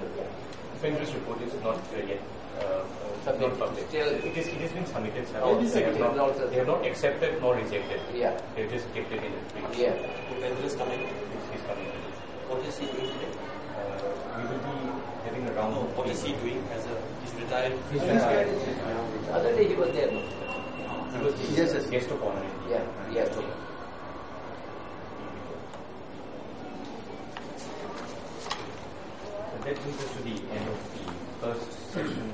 Speaker 4: Upendra's report is not yet not published.
Speaker 2: Still,
Speaker 4: It has been submitted, sir.
Speaker 2: It is
Speaker 4: They have
Speaker 2: submitted also.
Speaker 4: they have not accepted nor rejected.
Speaker 2: Yeah.
Speaker 4: They have just kept it in the tree.
Speaker 2: Yeah.
Speaker 3: Upendra is coming.
Speaker 4: He's coming.
Speaker 3: What is he doing today?
Speaker 4: We will be having a round.
Speaker 3: No, what is he doing as a, he's retired?
Speaker 4: He's retired.
Speaker 2: Other day he was there. No?
Speaker 4: He was the
Speaker 1: Yes, yes.
Speaker 4: guest of honor.
Speaker 2: Yeah. Yeah.
Speaker 4: So that brings us to the end of the first session,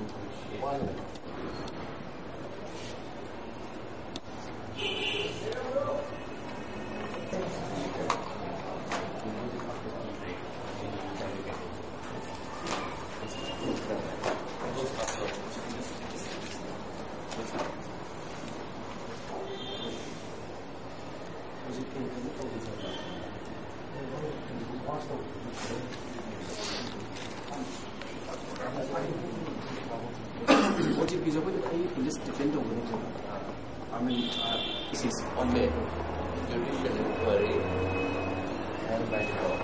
Speaker 4: which is
Speaker 5: Just defend over it. This is
Speaker 2: Okay. Judicial inquiry held by the court.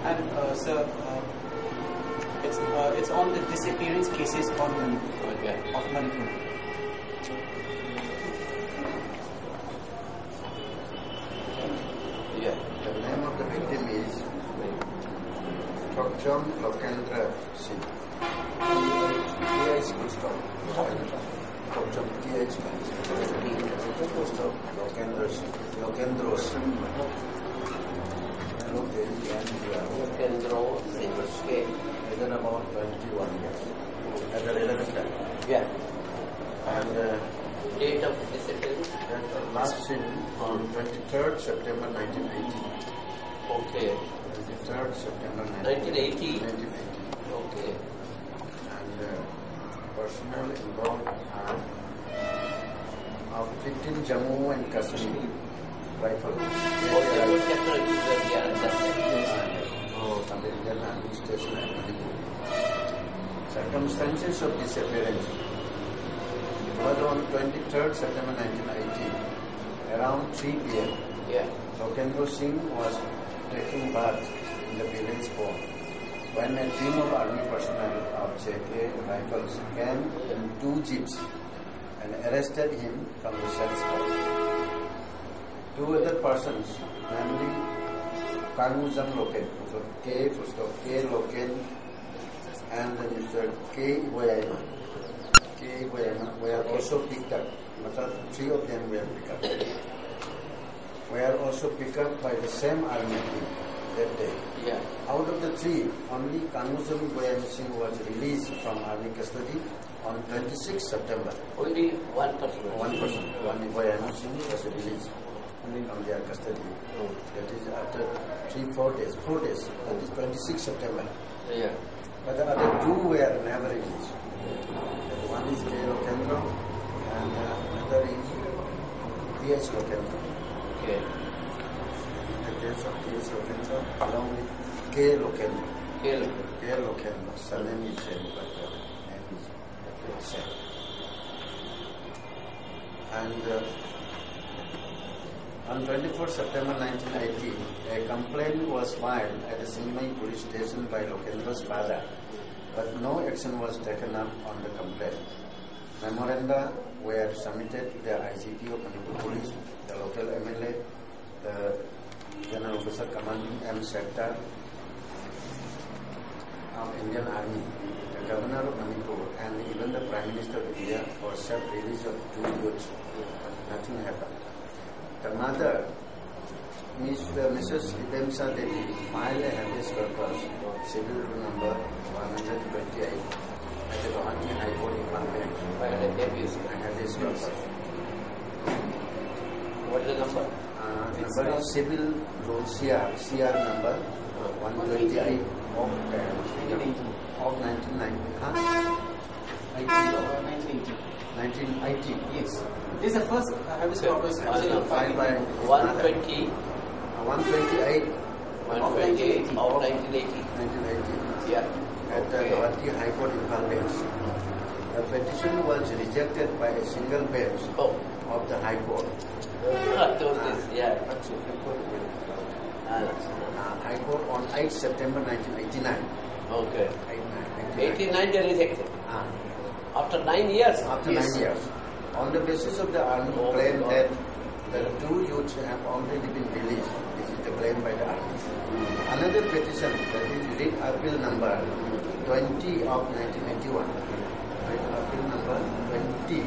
Speaker 5: And sir, it's on the disappearance cases on
Speaker 2: Okay.
Speaker 5: of Manipur.
Speaker 2: Yeah.
Speaker 1: The name of the victim is Dr. Lokendra Singh. T.H. full stop. Dr. T.H. full stop. Lokendra Singh. Lokendra Singh.
Speaker 2: Kendro, okay.
Speaker 1: Within about 21 years. At the relevant time.
Speaker 2: Yeah.
Speaker 1: And
Speaker 2: Date of disappearance?
Speaker 1: last seen on 23rd September 1980.
Speaker 2: Okay.
Speaker 1: 23rd September
Speaker 2: 1980?
Speaker 1: 1980.
Speaker 2: Okay.
Speaker 1: And personnel involved are 15 Jammu and Kashmir rifles.
Speaker 2: Okay, good chapter is here and
Speaker 1: Oh, American Army Station and Manipur. Circumstances of disappearance. It was on 23rd September 1980, around 3 p.m.
Speaker 2: Yeah.
Speaker 1: Lokendra Singh was taking bath in the village home when a team of army personnel of JK rifles came in 2 jeeps and arrested him from the cell spot. 2 other persons, namely Kanuzam Loken, so K. Loken and Mr. K. Iboyama. K. Iboyama were also picked up. 3 of them were picked up. Were also picked up by the same army team that day.
Speaker 2: Yeah.
Speaker 1: Out of the 3, only Kanuzam Iboyama Singh was released from army custody on 26 September.
Speaker 2: Only one person.
Speaker 1: One person, one Iboyama Singh was released from their custody. That is after 4 days, that is 26 September.
Speaker 2: Yeah.
Speaker 1: But the other 2 were never released. One is K. Lokendra and another is T.H. Lokendra.
Speaker 2: Okay.
Speaker 1: The case of T.H. Lokendra along with K. Lokendra.
Speaker 2: Kill.
Speaker 1: K. Lokendra, surname is same, but name is same. And on 24 September 1980, a complaint was filed at the Sinmai police station by Lokendra's father, but no action was taken up on the complaint. Memoranda were submitted to the IGP of Manipur Police, the local MLA, the General Officer Commanding M Sector of Indian Army, the Governor of Manipur, and even the Prime Minister of India for self-release of 2 youths. But nothing happened. The mother, Mrs. Idemsa Devi, filed a habeas corpus, civil number 128, at the Guwahati High Court in Bombay. Habeas corpus.
Speaker 2: What is the number?
Speaker 1: Number is civil rule CR number 128 of 1990. Huh? 1980.
Speaker 5: Yes. This is the first habeas corpus
Speaker 1: Filed by
Speaker 2: 120.
Speaker 1: 128
Speaker 2: of 1980.
Speaker 1: 1980.
Speaker 2: Yeah.
Speaker 1: At the Guwahati High Court in Bombay. The petition was rejected by a single bench of the High Court.
Speaker 2: Those days, yeah.
Speaker 1: But Supreme Court High Court on 8 September 1989.
Speaker 2: Okay.
Speaker 1: 89.
Speaker 2: 89 they rejected. After 9 years.
Speaker 1: After 9 years. On the basis of the army claim that the two youths have already been released. This is the claim by the army. Another petition, that is writ appeal number 20 of 1981. Writ appeal number 20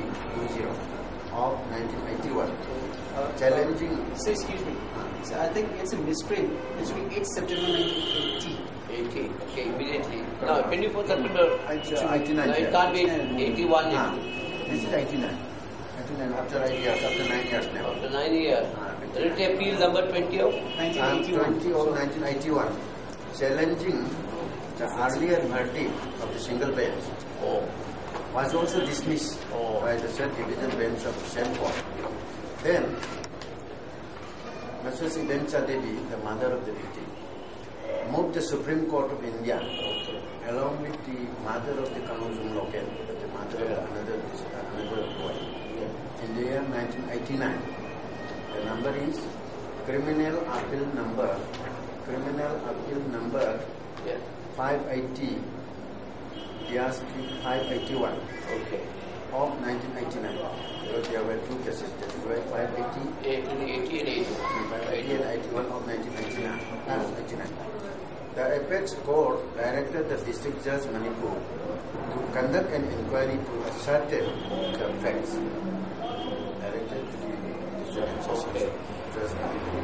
Speaker 1: of 1981. Challenging.
Speaker 5: So excuse me. So I think it's a misprint. It should be 8 September 1980.
Speaker 2: 80. Okay, immediately. No, 24 September.
Speaker 1: 89.
Speaker 2: No, it can't be 81.
Speaker 1: This is 89. 89 after 9 years. After 9 years now.
Speaker 2: After 9 years. Writ appeal number 20 of
Speaker 5: 1981.
Speaker 1: 20 of 1981. Challenging the earlier verdict of the single bench. Was also dismissed by the third division bench of the same court. Then, Mrs. Ibencha Devi, the mother of the victim, moved the Supreme Court of India along with the mother of the Kanuzum Local, the mother of another boy, in the year 1989. The number is Criminal Appeal Number 580 581 of 1989. Because there were two cases, that were 580
Speaker 2: 80 and 81.
Speaker 1: 580 and 81 of 1989. The apex court directed the district judge Manipur to conduct an inquiry to ascertain the facts. Directed to the district judge Manipur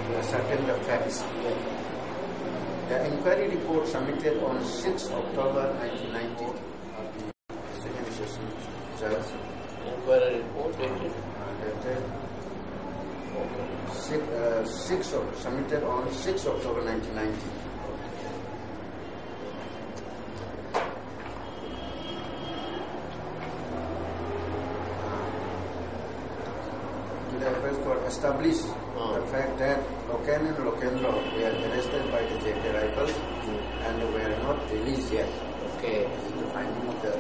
Speaker 1: to ascertain the facts. The inquiry report submitted on 6 October 1990 of the second session judge.
Speaker 2: Inquiry report dated.
Speaker 1: Submitted on 6 October 1990. To the apex court established the fact that Loken and Lokendro were arrested by the JK Rifles and were not released yet.
Speaker 2: Okay.
Speaker 1: This is the finding of the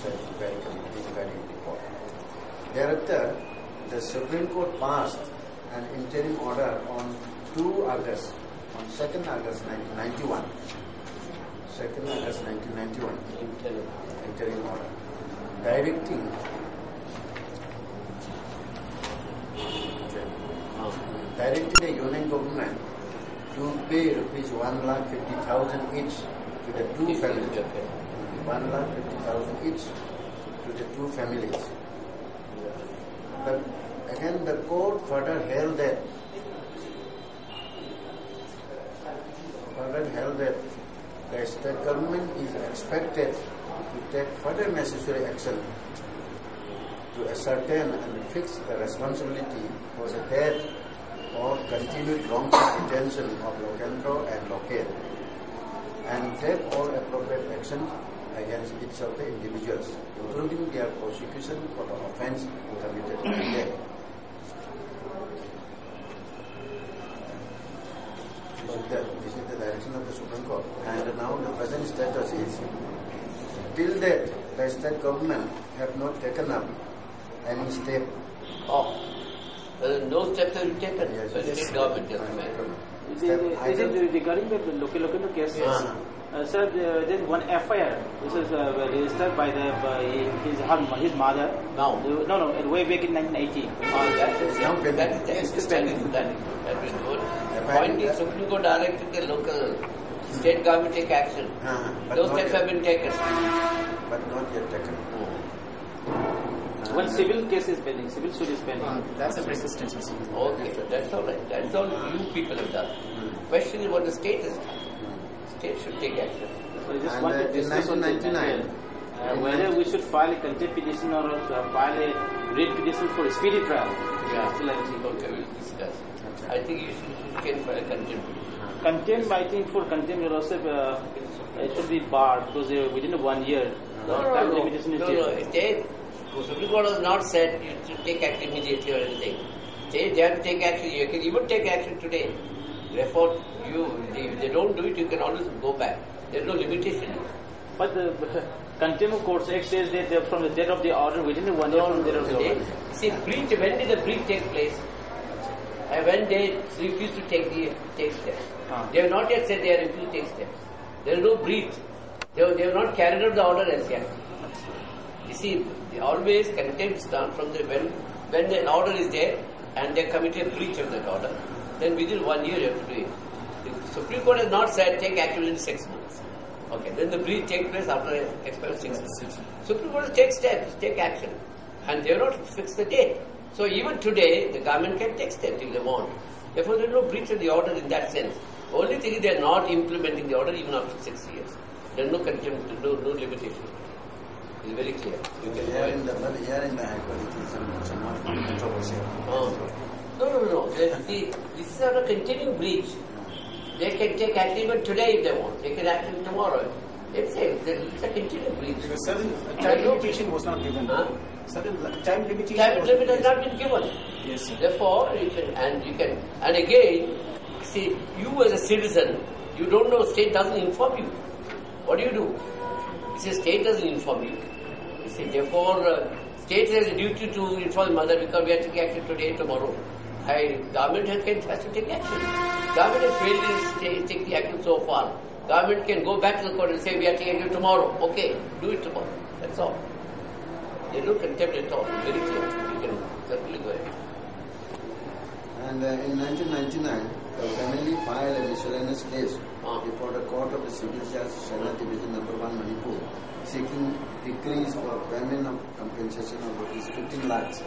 Speaker 1: inquiry committee report. Thereafter, the Supreme Court passed an interim order on 2 August, on 2nd August 1991. 2nd August 1991. Interim order. Directing the Union government to pay rupees 1,50,000 each to the two families. 1,50,000 each to the two families. But again, the court further held that the state government is expected to take further necessary action to ascertain and fix the responsibility for the death or continued wrongful detention of Lokendro and Loken, and take all appropriate action against each of the individuals, including their prosecution for the offence committed by them. This is the direction of the Supreme Court. And now the present status is, till date, the state government have not taken up any step.
Speaker 2: No steps have been taken.
Speaker 1: Yes,
Speaker 2: by the
Speaker 1: yes.
Speaker 2: state government just
Speaker 6: This is regarding the local case. Sir, there is one FIR. This is registered by his mother.
Speaker 2: Now?
Speaker 6: No, way back in 1980.
Speaker 2: That is pending. That is good. The point is, Supreme Court directed the local state government take action. Those steps have been taken.
Speaker 1: But not yet taken.
Speaker 6: One civil case is pending. Civil suit is pending.
Speaker 5: That's a persistence.
Speaker 2: Okay, that's all right. That's all you people have done. Question is what the state has done. State should take action.
Speaker 6: So I just
Speaker 1: And
Speaker 6: want to
Speaker 1: in
Speaker 6: discuss on
Speaker 1: 1999,
Speaker 6: whether we should file a contempt petition or file a writ petition for a speedy trial.
Speaker 2: Yeah.
Speaker 6: Still, I think.
Speaker 2: Okay, we'll discuss. I think you can file a contempt.
Speaker 6: contempt, I think for contempt, you'll also, it should be barred because within 1 year, time limitation is there.
Speaker 2: Supreme Court has not said you should take action immediately or anything. They have to take action. You can even take action today. Therefore, if they don't do it, you can always go back. There is no limitation.
Speaker 6: But the contempt of court Act says that from the date of the order, within 1 year from the date of the order.
Speaker 2: See, when did the breach take place? When they refuse to take steps. They have not yet said they are refused to take steps. There is no breach. They have not carried out the order as yet. You see, always contempt starts from when the order is there and they committed a breach of that order, then within 1 year you have to do it. The Supreme Court has not said take action in 6 months. Okay, then the breach takes place after expired 6 months. Supreme Court take steps, take action, and they have not fixed the date. So even today, the government can take steps if they want. Therefore, there is no breach of the order in that sense. The only thing is they are not implementing the order even after 6 years. There is no contempt, no limitation. It's very clear. You can
Speaker 1: here in the High Court, it is somewhat controversial.
Speaker 2: No. This is not a continuing breach. They can take action even today if they want. They can act tomorrow. It's a continuing breach.
Speaker 5: Because certain time limitation was not given. Certain time limitation.
Speaker 2: Time limit has not been given.
Speaker 5: Yes.
Speaker 2: Therefore, and again, see, you as a citizen, you don't know. State doesn't inform you. What do? See, state doesn't inform you. You see, therefore, state has a duty to inform mother because we have to take action today, tomorrow. Government has to take action. Government has failed to take the action so far. Government can go back to the court and say we are taking action tomorrow. Okay, do it tomorrow. That's all. There is no contempt at all. Very clear. You can certainly go ahead.
Speaker 1: And in 1999, the family filed a miscellaneous case before the court of the Civil Judge, Chennai Division No. 1, Manipur, seeking decrees for payment of compensation of rupees 15 lakhs.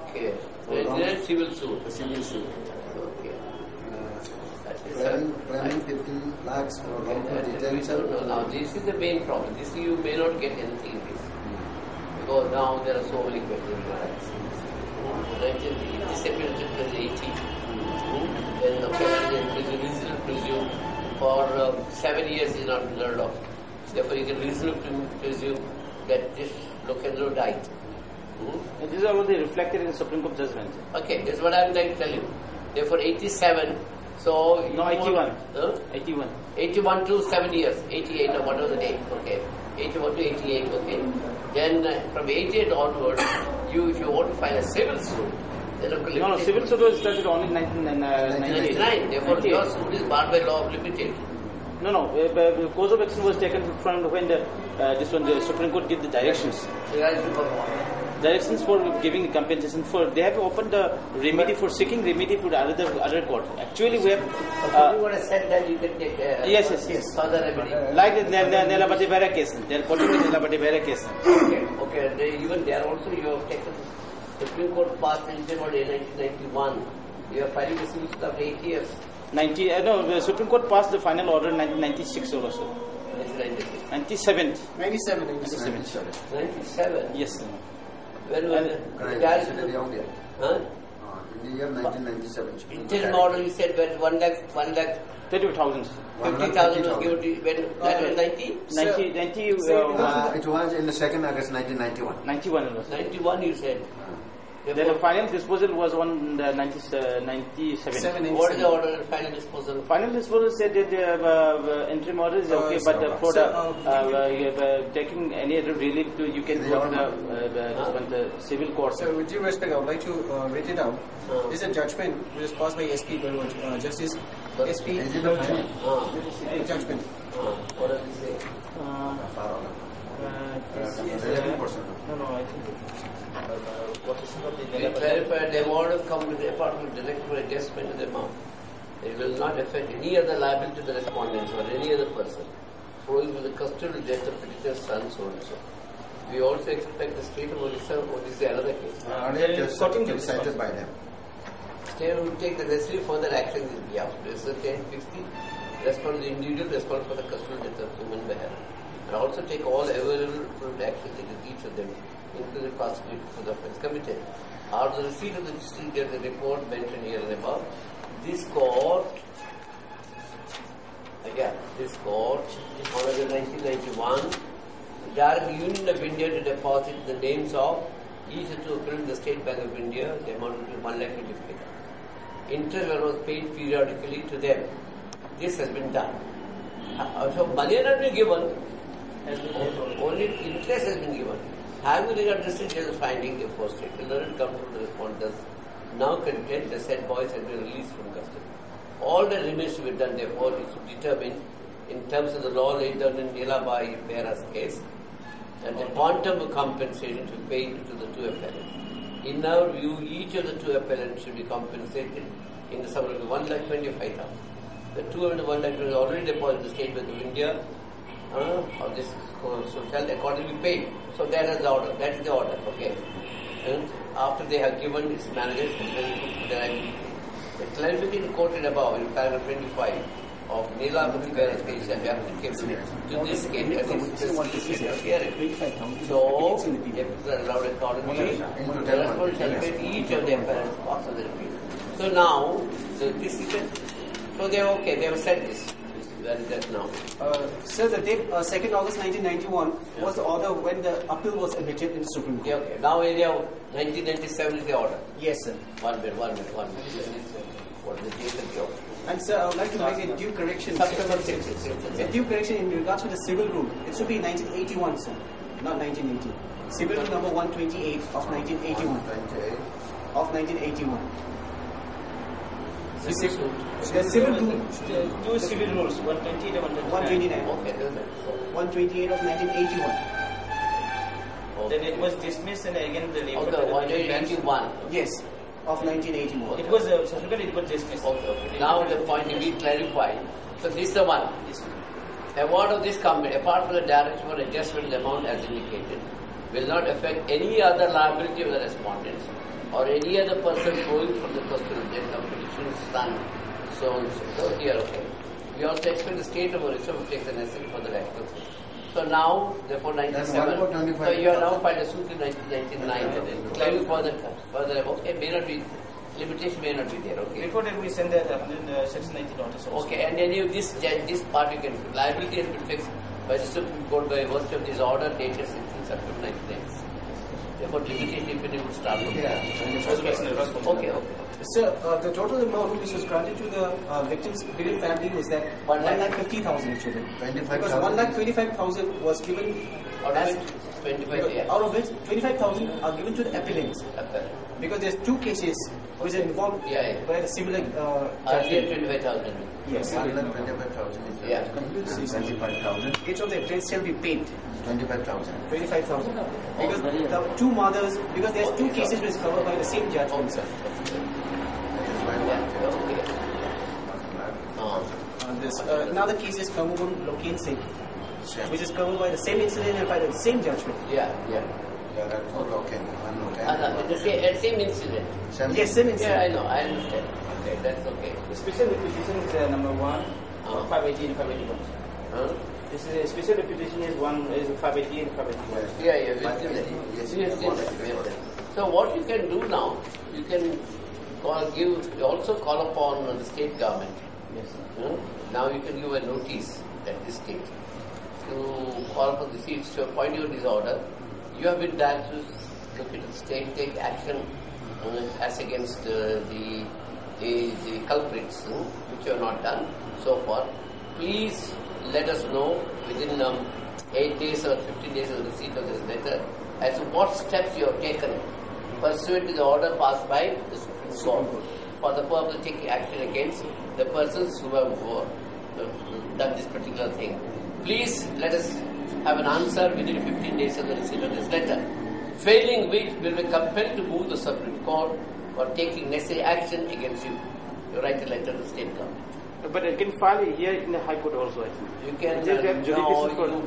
Speaker 2: Okay. The civil suit.
Speaker 1: The civil suit.
Speaker 2: Okay.
Speaker 1: Paying 15 lakhs for wrongful detention.
Speaker 2: Now, this is the main problem. This you may not get anything in this. Because now there are so many questions. Disappearance was 80. Then the reasonable presume for 7 years is not heard of. Therefore, you can reasonably presume that this Lokendra died.
Speaker 6: And this is already reflected in the Supreme Court judgment.
Speaker 2: Okay, that's what I am trying to tell you. Therefore, 87. So
Speaker 6: no, 81.
Speaker 2: 81. 81 to 7 years. 88 or whatever the date. Okay. 81 to 88. Okay. Then from 88 onwards, if you want to file a civil suit,
Speaker 6: no, civil suit was started only in 1999.
Speaker 2: Therefore, your suit is barred by law of limited.
Speaker 6: No. The course of action was taken from when the Supreme Court gave the directions. Directions for giving compensation for. They have opened the remedy for seeking remedy for the other court. Actually, we have.
Speaker 2: Supreme Court has said that you can take.
Speaker 6: Yes.
Speaker 2: Further remedy.
Speaker 6: Like the Nelapati Bera case. They are quoting the Nelapati Bera case.
Speaker 2: Okay. Even there also you have taken. Supreme Court passed in 1991. You are filing a civil suit after 8 years.
Speaker 6: The Supreme Court passed the final order in 1996 or so. 97.
Speaker 2: 97.
Speaker 6: Yes.
Speaker 2: When was it?
Speaker 1: In the year 1997.
Speaker 2: Interim order you said when 1 lakh
Speaker 6: 30,000.
Speaker 2: 50,000 was given to when that was 90?
Speaker 6: 90
Speaker 1: it was in the 2nd August 1991.
Speaker 2: 91 you said.
Speaker 6: Then the final disposal was on 97.
Speaker 2: What is the order of final disposal?
Speaker 6: Final disposal said that the interim order is okay, but for taking any other relief, you can go to the civil court.
Speaker 5: So, with due respect, I would like to read it out. This is a judgment which is passed by SP, Justice SP. Judgment.
Speaker 2: What does it say?
Speaker 6: I think.
Speaker 2: We clarified the amount of company department direct for adjustment to the amount. It will not affect any other liability to the respondents or any other person flowing with the custodial death of petitioner's son, so and so. We also expect the state of Odisha, or this is another case.
Speaker 1: According to decided by them.
Speaker 2: State will take the necessary further action in this behalf to ascertain, fix the response, the individual response for the custodial death of human behavior. And also take all available actions against each of them, including prosecution for the offence committed. After the receipt of the district judge, the report mentioned here and above, this court This court, on 1991, direct Union of India to deposit the names of each of the appellants in the State Bank of India, the amount to 1 lakh rupees. Interest was paid periodically to them. This has been done. So money has not been given, only interest has been given. Having regard to this finding, the first state, the learned come to the respondents now contend the said boys have been released from custody. All that remains to be done, therefore, is to determine, in terms of the law laid down in Nilabai Behra's case, that the quantum of compensation to be paid to the two appellants. In our view, each of the two appellants should be compensated in the sum of 1,25,000. The 201 lakh is already deposited in the State Bank of India, of this so shall accordingly be paid. So that is the order. That is the order. Okay. And after they have given its managers, the clarification quoted above in paragraph 25 of Nilabai Behra's case that applicable to this case as is hearing. So, if it is allowed accordingly, the response shall pay each of the appellants cost of the repeal. So now, this is it. So they are okay, they have said this. Where is that now?
Speaker 5: Sir, the date 2nd August 1991 was the order when the appeal was admitted in the Supreme Court.
Speaker 2: Yeah, okay. Now area 1997 is the order.
Speaker 5: Yes, sir.
Speaker 2: One minute. What is the date of the order?
Speaker 5: And sir, I would like to make a due correction. A due correction in regards to the civil rule. It should be 1981, sir, not 1980. Civil rule number 128 of 1981. Of 1981. The civil rule.
Speaker 6: Two civil rules, 128 and
Speaker 5: 129. 128 of 1981.
Speaker 6: Then it was dismissed and again the labor.
Speaker 2: Okay, 181.
Speaker 5: Yes, of 1981.
Speaker 6: It was subsequently it was dismissed.
Speaker 2: Okay. Now the point to be clarified. So this is the one. Award of this company, apart from the direction for adjustment of the amount as indicated, will not affect any other liability of the respondents or any other person going from the custody of their competition's son. So here, okay. We also expect the state of Orissa to take the necessary further action. So now, therefore, 97. So you are now filed a suit in 1999. Claiming further, okay, may not be, limitation may not be there, okay.
Speaker 6: Before that we send the section 19 notice also.
Speaker 2: Okay, and then this part you can, liability has been fixed by the Supreme Court by virtue of this order dated 16 September 1996. Therefore, limitation if it would start from there. Okay.
Speaker 5: Sir, the total amount which was granted to the victim's immediate family was that 1,50,000 actually.
Speaker 1: 25,000.
Speaker 5: Because 1,25,000 was given as
Speaker 2: 25,
Speaker 5: out of which 25,000 are given to the appellants. Because there's two cases which are involved by the similar judgment.
Speaker 2: 25,000.
Speaker 5: Yes.
Speaker 1: 125,000 is 25,000.
Speaker 5: Each of the appellants shall be paid
Speaker 1: 25,000.
Speaker 5: 25,000. Because the two mothers, because there's two cases which is covered by the same judgment, sir. Another case is Kamugam Lokin Singh, which is covered by the same incident and by the same judgment.
Speaker 2: Yeah.
Speaker 1: That's for Lokin.
Speaker 2: The same incident.
Speaker 5: Yes, same incident.
Speaker 2: Yeah, I know, I understand. Okay, that's okay.
Speaker 6: The special reputation is number 1, 580 and 581. This is a special reputation is 580 and 581.
Speaker 2: Yeah. So what you can do now, you can also call upon the state government.
Speaker 6: Yes.
Speaker 2: Now you can give a notice at this state to call upon the seats to appoint you this order. You have been directed to look at the state, take action as against the culprits, which you have not done so far. Please let us know within 8 days or 15 days of the receipt of this letter as to what steps you have taken pursuant to the order passed by the Supreme Court for the purpose of taking action against the persons who have done this particular thing. Please let us have an answer within 15 days of the receipt of this letter. Failing which, we will be compelled to move the Supreme Court for taking necessary action against you. You write a letter to the state government.
Speaker 6: But I can file it here in the High Court also, I think.
Speaker 2: You can,
Speaker 6: you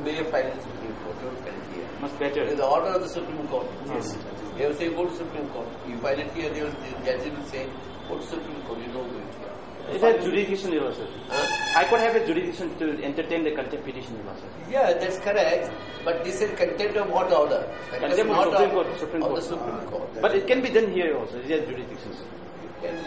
Speaker 2: may file in the Supreme Court. Don't file it here.
Speaker 6: Much better.
Speaker 2: It's the order of the Supreme Court.
Speaker 6: Yes.
Speaker 2: They will say, go to Supreme Court. You file it here, the judge will say, go to Supreme Court. You don't do it here.
Speaker 6: It has jurisdiction here also. High Court have a jurisdiction to entertain the contempt petition here also.
Speaker 2: Yeah, that's correct. But this is contempt of what order?
Speaker 6: Contempt of Supreme Court.
Speaker 2: The Supreme Court.
Speaker 6: But it can be done here also. It has jurisdictions.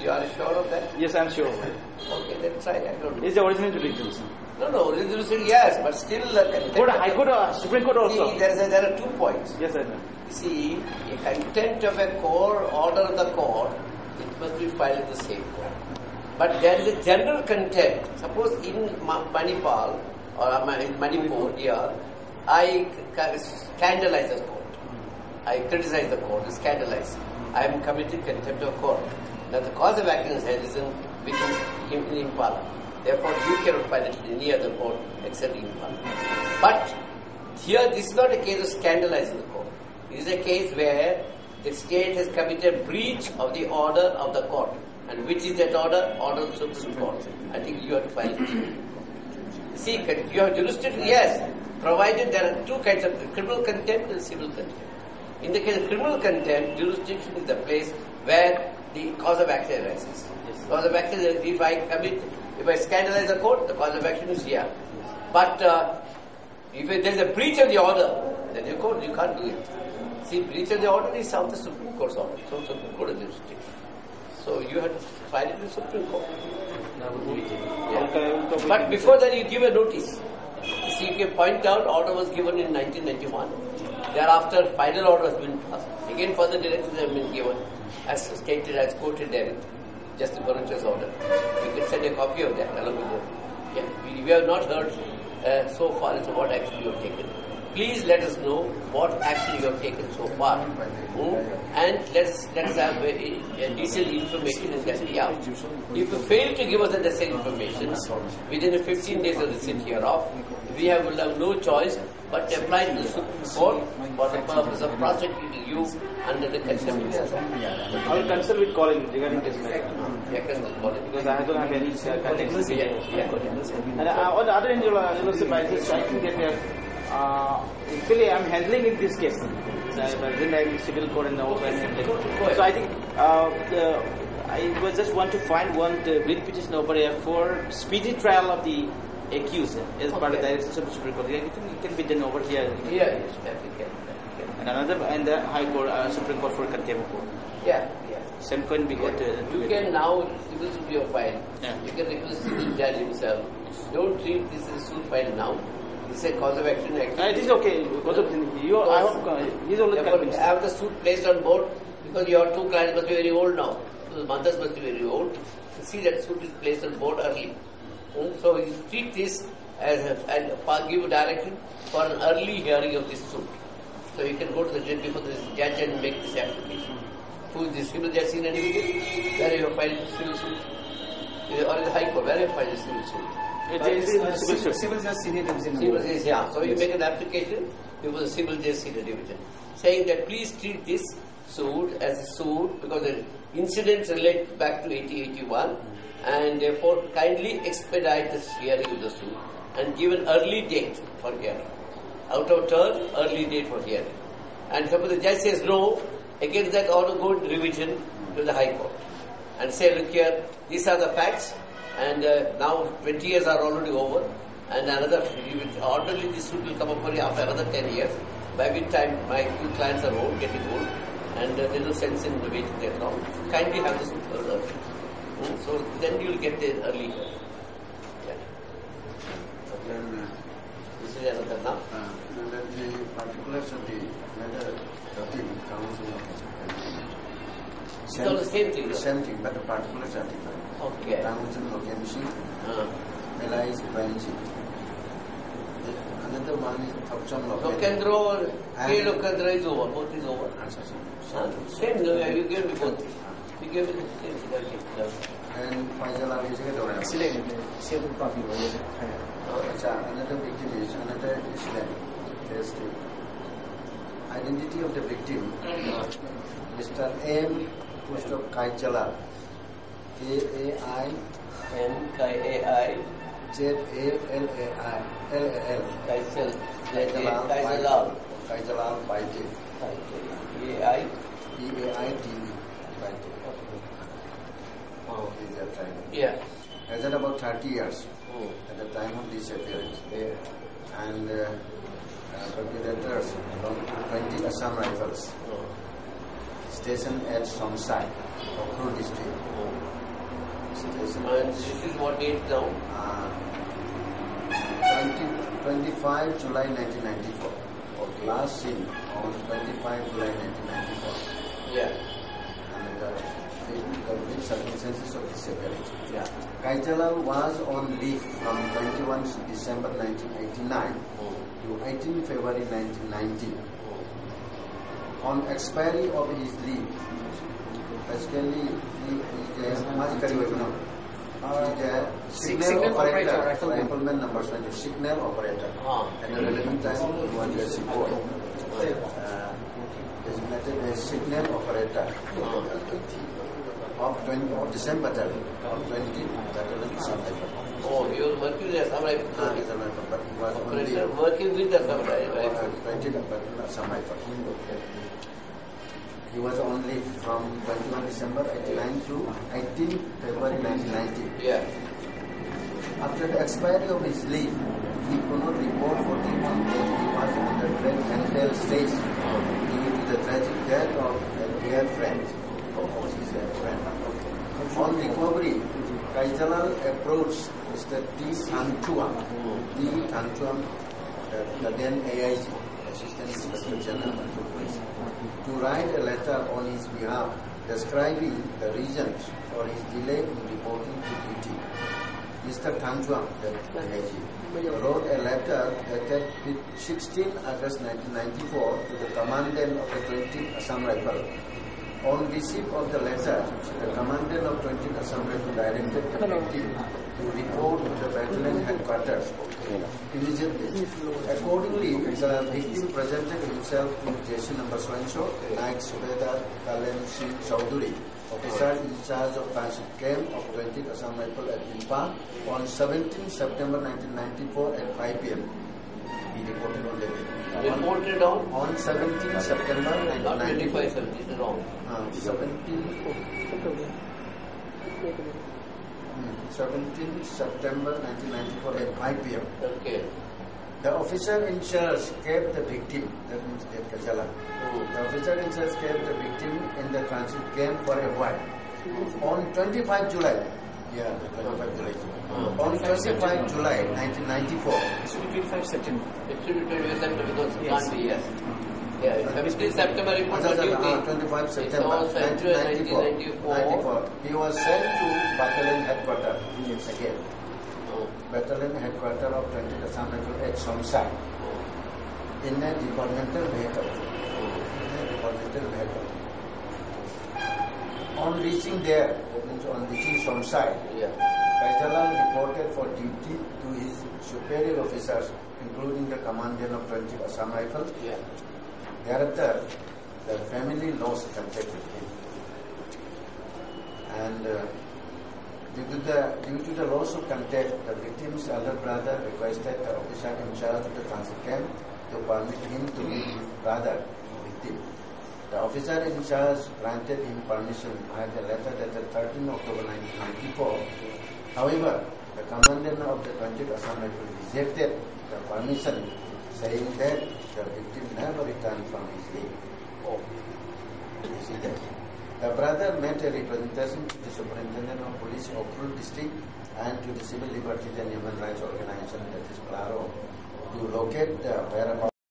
Speaker 2: You are sure of that?
Speaker 6: Yes, I am sure of that.
Speaker 2: Okay, let's try. I don't know.
Speaker 6: It's the original jurisdiction.
Speaker 2: No, resolution, yes, but still...
Speaker 6: High Court, Supreme Court also.
Speaker 2: See, there are 2 points.
Speaker 6: Yes, sir.
Speaker 2: See, a contempt of a court, order of the court, it must be filed in the same court. But there is a general contempt. Suppose in Manipal, or in Manipur here, I scandalize the court. I criticize the court, scandalize. I am committing contempt of court. Now the cause of action is arisen between him and Impala. Therefore, you cannot find it in any other court except Impala. But here, this is not a case of scandalizing the court. It is a case where the state has committed breach of the order of the court. And which is that order? Order of the Supreme Court. I think you have to file it. See, you have jurisdiction, yes, provided there are 2 kinds of criminal contempt and civil contempt. In the case of criminal contempt, jurisdiction is the place where the cause of action arises. Yes. Cause of action is if I scandalize the court, the cause of action is here. But if there is a breach of the order, then you can't do it. See, breach of the order is of the Supreme Court's order, so Supreme Court is jurisdiction. So you have to file it in the Supreme Court. Yeah. But before that, you give a notice. You see, you can point out order was given in 1991. Thereafter, final order has been passed. Again, further directions have been given, as stated, as quoted there, Justice Barucha's order. You can send a copy of that along with it. Yeah. We have not heard so far as to what action you have taken. Please let us know what action you have taken so far. And let's have a detailed information in that. Yeah. If you fail to give us the necessary information within 15 days of the sit hereof, we will have no choice but to apply to the Supreme Court for the purpose of prosecuting you under the contempt.
Speaker 6: I will consult with Colin regarding this matter. Because I don't have any context. And on the other end, I think that actually I'm handling in this case. Then I'm in civil court and now so I think I just want to find one writ petition over here for speedy trial of the accused as part of the directions of the Supreme Court. It can be done over here.
Speaker 2: Yes,
Speaker 6: and another and the High Court, Supreme Court for contempt court.
Speaker 2: Yeah.
Speaker 6: Same can be got.
Speaker 2: You can now civil suit your file. Yeah. You can request the judge himself. Don't treat this as suit file now. It's a cause of action.
Speaker 6: It is okay. Because of he's already convinced.
Speaker 2: Have the suit placed on board because your 2 clients must be very old now. So the mothers must be very old. You see that suit is placed on board early. So you treat this and give a direction for an early hearing of this suit. So you can go to the judge before the judge and make this application. Who is the civil judge in any case? Where you have filed civil suit? Or in the High Court, where you have filed civil suit?
Speaker 5: Civil judge senior division.
Speaker 2: Civil judge, yeah. So you make an application before the civil judge senior division, saying that please treat this suit as a suit because the incidents relate back to 1881 and therefore kindly expedite the hearing of the suit and give an early date for hearing. Out of turn, early date for hearing. And suppose the judge says no, against that order go into revision to the High Court and say, look here, these are the facts and now 20 years are already over and another, orderly this suit will come up only after another 10 years, by which time my 2 clients are old, getting old and there is no sense in waiting that long. So kindly have the suit heard early. So then you will get the early hearing. Yeah.
Speaker 1: Then
Speaker 2: this is another now.
Speaker 1: The particulars of the matter comes
Speaker 2: So the same thing.
Speaker 1: The same thing, but the particulars are different.
Speaker 2: Okay.
Speaker 1: Realized Banji. Another one is Thopcham
Speaker 2: Lokendro, Lokendra is over. Both is over. Same, you gave me both. You gave me the same.
Speaker 1: And Faisal is a
Speaker 5: Excellent. Same copy.
Speaker 1: Another victim is another Islam. There's the identity of the victim. Mr. M. Post of Kaijala. Kaimkai Zalal. Kaijalal Baite.
Speaker 2: Yeah.
Speaker 1: Has had about 30 years at the time of this appearance. And perpetrators belong to 20 Assam Rifles stationed at Somsai, Okhur district.
Speaker 2: And this is what date now?
Speaker 1: 25 July 1994.
Speaker 2: Okay.
Speaker 1: Last seen on 25 July 1994.
Speaker 2: Yeah.
Speaker 1: And the real circumstances of his separation.
Speaker 2: Yeah.
Speaker 1: Kaijalal was on leave from 21 December 1989 to 18 February 1990. On expiry of his leave, basically he is a signal operator, rifleman number 20, signal operator. And the relevant time he was a support. Designated as signal operator of December battalion of 20 battalion Assam.
Speaker 2: Oh, he was working with the Assam Rifles.
Speaker 1: But he was
Speaker 2: Operator working with the Assam Rifles.
Speaker 1: 20 battalion Assam Rifles. He was on leave from 21 December 1989 to 18 February 1990.
Speaker 2: Yeah.
Speaker 1: After the expiry of his leave, he could not report for duty that he was under mental stage due to the tragic death of a dear friend. On recovery, Kaijalal approached Mr. T. Thanchuam, the then AIG, Assistant Inspector General, to write a letter on his behalf describing the reasons for his delay in reporting to duty. Mr. Thanchuam, the AIG, wrote a letter dated 16 August 1994 to the Commandant of the 20th Assam Rifle. On receipt of the letter, the Commandant of 20th Assam Rifle directed the victim to report to the battalion headquarters immediately. Accordingly, the victim presented himself to JC number so-and-so, Naik Subedar Kalem Singh Chaudhuri, officer in charge of transit camp of 20th Assam Rifle at Impa on 17 September 1994 at 5 p.m. He reported on the day.
Speaker 2: Reported
Speaker 1: on 17 September
Speaker 2: not
Speaker 1: 1994.
Speaker 2: 25, 70, wrong.
Speaker 1: 17 September 1994 at 5 p.m.
Speaker 2: Okay.
Speaker 1: The officer in charge kept the victim, that means Kajala. The officer in charge kept the victim in the transit camp for a while. On 25 July, yeah, 25 July. On 25 July 1994.
Speaker 5: It should be 25 September.
Speaker 2: It should be 25 September because it can't be, yes. Yeah, 15 September report on duty.
Speaker 1: 25 September 1994. He was sent to battalion headquarters again. Battalion headquarters of 20th Assam Rifle at Somsai in a departmental vehicle. On reaching there, that means on reaching Somsai, Kaijalal reported for duty to his superior officers, including the Commandant of 20th Assam Rifle. Thereafter, the family lost contact with him. And due to the loss of contact, the victim's elder brother requested the officer in charge of the transit camp to permit him to meet his brother, victim. The officer in charge granted him permission via a letter dated 13 October 1994. However, the Commandant of the 20th Assam Rifle rejected the permission, saying that the victim never returned from his leave. You see that? The brother made a representation to the Superintendent of Police of Ukhrul District and to the Civil Liberties and Human Rights Organization, that is PLARO, to locate the whereabouts